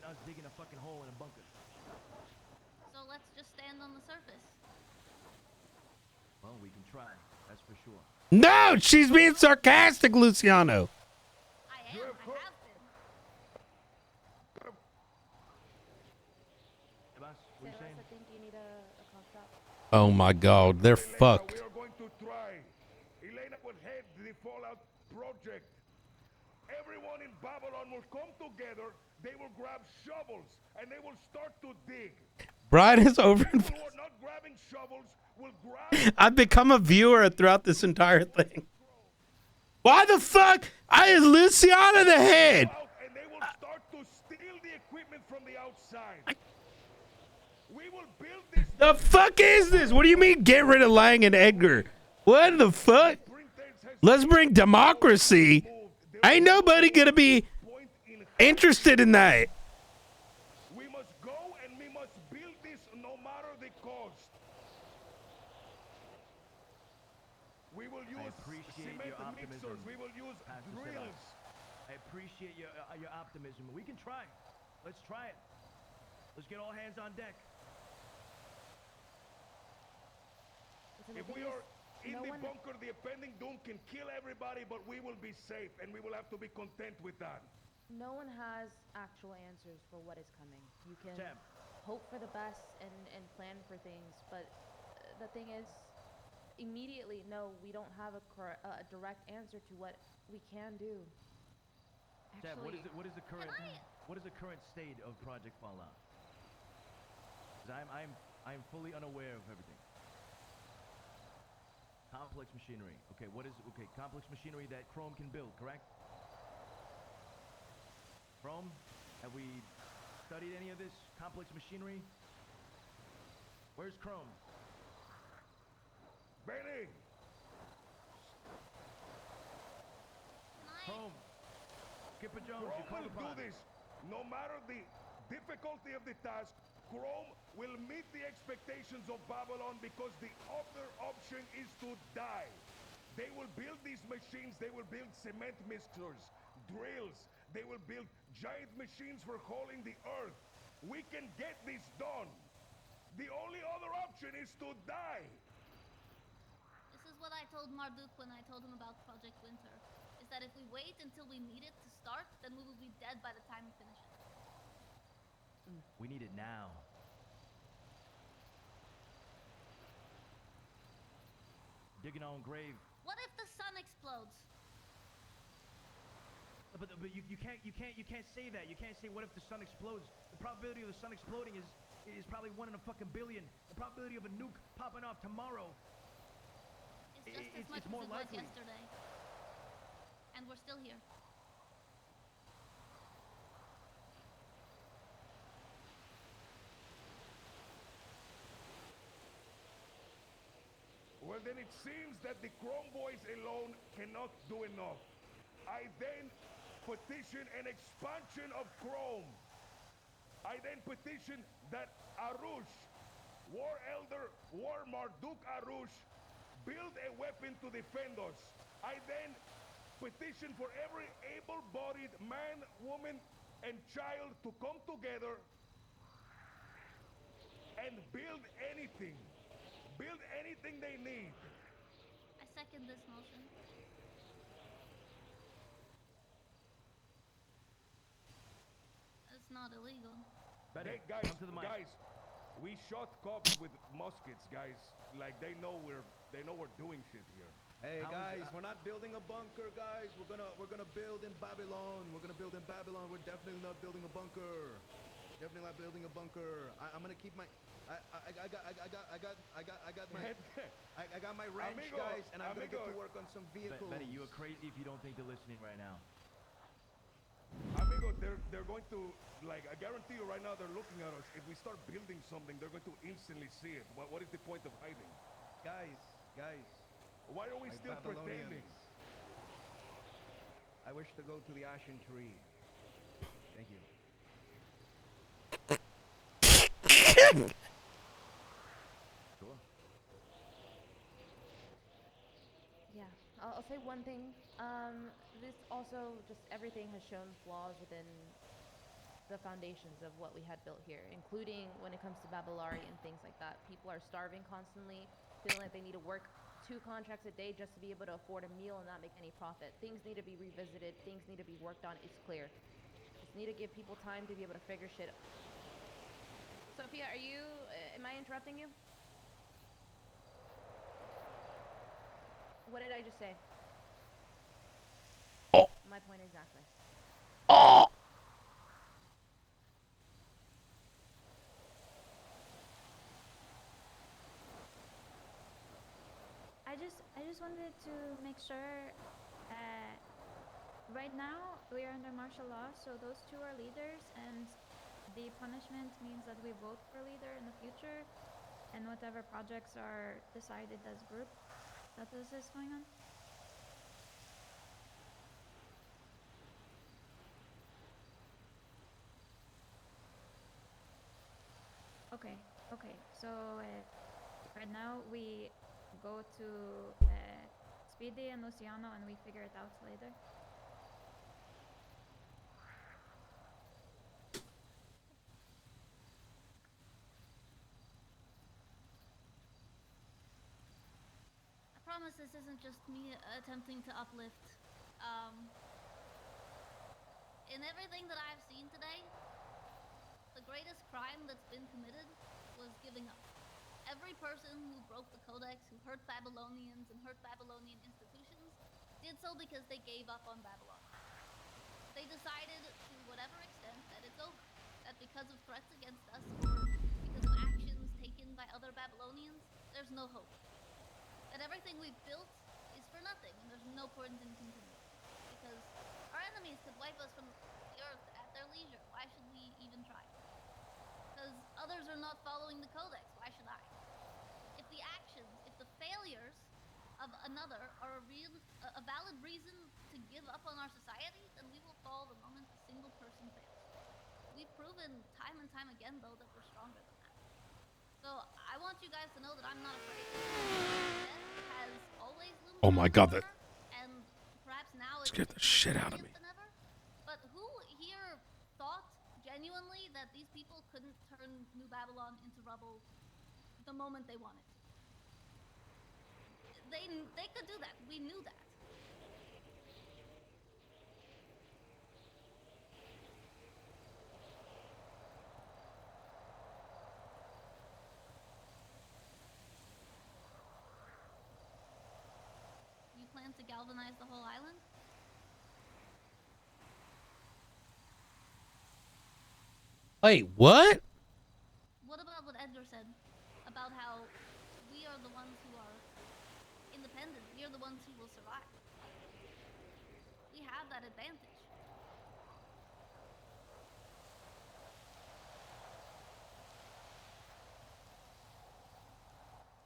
us digging a fucking hole in a bunker. So let's just stand on the surface. Well, we can try. That's for sure. No, she's being sarcastic, Luciano. I am. I have been. Hey, boss, what are you saying? I think you need a construct. Oh my God, they're fucked. We are going to try. Elena will head the Fallout project. Everyone in Babylon will come together. They will grab shovels and they will start to dig. Brian is over. People who are not grabbing shovels will grab. I've become a viewer throughout this entire thing. Why the fuck? Is Luciano the head? And they will start to steal the equipment from the outside. We will build this. The fuck is this? What do you mean get rid of Lang and Edgar? What the fuck? Let's bring democracy. Ain't nobody gonna be interested in that. We must go and we must build this no matter the cost. We will use cement mixers. We will use drills. I appreciate your optimism. We can try. Let's try it. Let's get all hands on deck. If we are in the bunker, the impending doom can kill everybody, but we will be safe, and we will have to be content with that. No one has actual answers for what is coming. You can hope for the best and plan for things, but the thing is, immediately, no, we don't have a direct answer to what we can do. Tab, what is the current state of Project Fallout? 'Cause I'm fully unaware of everything. Complex machinery. Okay, complex machinery that Chrome can build, correct? Chrome, have we studied any of this complex machinery? Where's Chrome? Benny! Chrome! Skipper Jones, you Chrome called will do upon. this. No matter the difficulty of the task, Chrome will meet the expectations of Babylon because the other option is to die. They will build these machines. They will build cement mixers, drills. They will build giant machines for hauling the earth. We can get this done. The only other option is to die. This is what I told Marduk when I told him about Project Winter. Is that if we wait until we need it to start, then we will be dead by the time we finish it. We need it now. Digging our own grave. What if the sun explodes? But you can't say that. You can't say what if the sun explodes. The probability of the sun exploding is probably 1 in a fucking billion. The probability of a nuke popping off tomorrow. It's just as much more as it was likely. yesterday. And we're still here. Well, then it seems that the Chrome Boys alone cannot do enough. I then petition an expansion of Chrome. I then petition that Arush, War Elder, War Marduk Arush, build a weapon to defend us. I then petition for every able-bodied man, woman, and child to come together and build anything. Build anything they need. I second this motion. It's not illegal. Hey, guys, we shot cops with muskets, guys. Like they know we're doing shit here. Hey guys, we're not building a bunker, guys. We're gonna build in Babylon. We're gonna build in Babylon. We're definitely not building a bunker. Definitely not building a bunker. I'm gonna keep my. I got my wrench, guys, and I'm gonna get to work on some vehicles. Betty, you are crazy if you don't think they're listening right now. Amigo, they're going to, like, I guarantee you right now they're looking at us. If we start building something, they're going to instantly see it. What is the point of hiding? Guys. Why are we still pretending? I wish to go to the Ashen Tree. Thank you. Sure. Yeah, I'll say one thing. This also just everything has shown flaws within the foundations of what we had built here, including when it comes to Babylari and things like that. People are starving constantly, feeling like they need to work 2 contracts a day just to be able to afford a meal and not make any profit. Things need to be revisited. Things need to be worked on. It's clear. Just need to give people time to be able to figure shit out. Sophia, am I interrupting you? What did I just say? Oh. My point exactly. Oh. I just wanted to make sure. Right now we are under martial law, so those 2 are leaders, and the punishment means that we vote for leader in the future, and whatever projects are decided as group. That is this going on? Okay. So right now we go to Speedy and Luciano, and we figure it out later. I promise this isn't just me attempting to uplift. In everything that I've seen today, the greatest crime that's been committed was giving up. Every person who broke the Codex, who hurt Babylonians and hurt Babylonian institutions, did so because they gave up on Babylon. They decided, to whatever extent, that it's over. That because of threats against us, or because of actions taken by other Babylonians, there's no hope. That everything we've built is for nothing, and there's no point in continuing. Because our enemies could wipe us from the earth at their leisure. Why should we even try? Because others are not following the Codex. Why should I? If the actions, if the failures of another are a valid reason to give up on our society, then we will fall the moment a single person fails. We've proven time and time again, though, that we're stronger than that. So I want you guys to know that I'm not afraid. Death has always loomed Oh my God, that and perhaps now it's scared the shit out of me. than ever. But who here thought genuinely that these people couldn't turn New Babylon into rubble the moment they wanted to? They could do that. We knew that. You plan to galvanize the whole island? Wait, what? What about what Edgar said about how we are the ones who are independent? We are the ones who will survive. We have that advantage.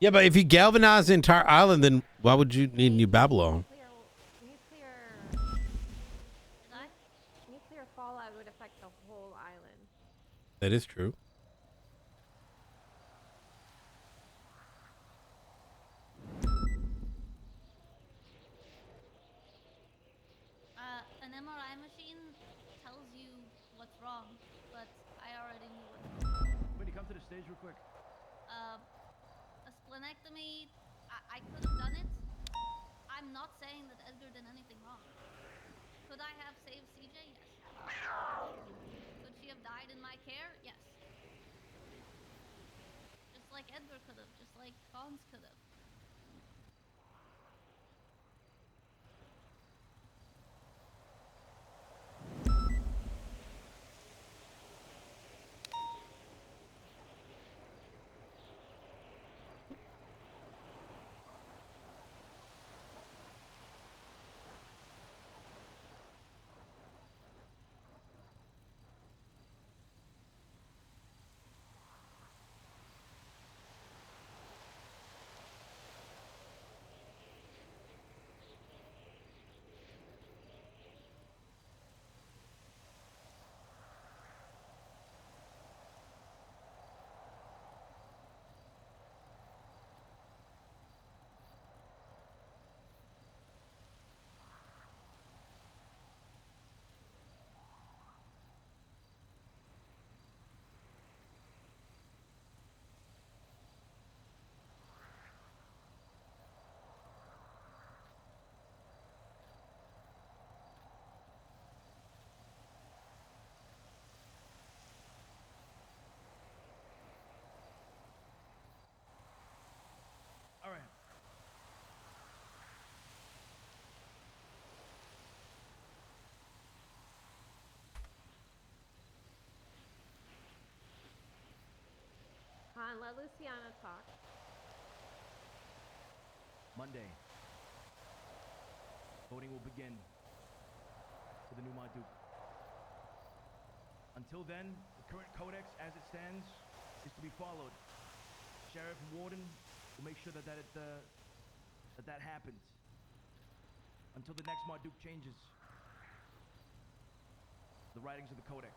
Yeah, but if you galvanize the entire island, then why would you need New Babylon? Nuclear fallout would affect the whole island. That is true. An MRI machine tells you what's wrong, but I already knew what. When you come to the stage real quick. A splenectomy, I could have done it. I'm not saying that Edgar did anything wrong. Could I have saved CJ? Yes. Could she have died in my care? Yes. Just like Edgar could have, just like Hans could have. on, let Luciana talk. Monday. Voting will begin for the new Marduk. Until then, the current codex as it stands is to be followed. Sheriff and Warden will make sure that that happens. Until the next Marduk changes. The writings of the codex.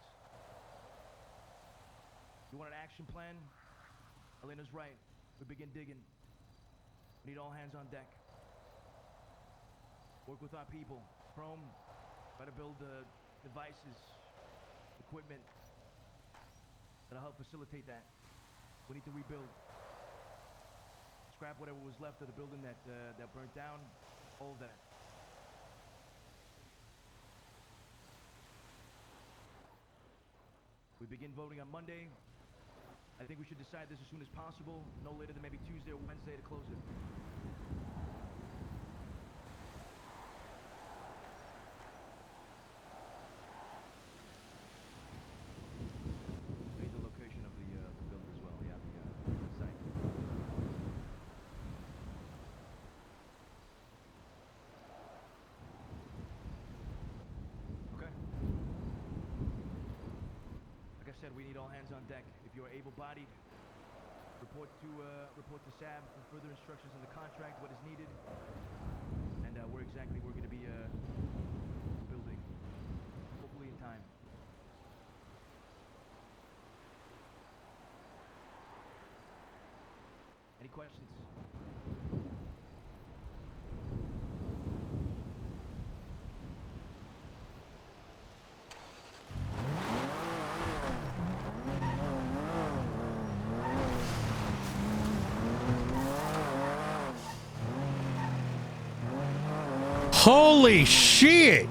You want an action plan? Elena's right. We begin digging. We need all hands on deck. Work with our people. Chrome, try to build devices, equipment that'll help facilitate that. We need to rebuild. Scrap whatever was left of the building that burnt down. All of that. We begin voting on Monday. I think we should decide this as soon as possible, no later than maybe Tuesday or Wednesday to close it. Need the location of the building as well, yeah, the site. Okay. Like I said, we need all hands on deck. If you're able-bodied, report to SAB for further instructions on the contract, what is needed, and where exactly we're going to be building. Hopefully in time. Any questions? Holy shit!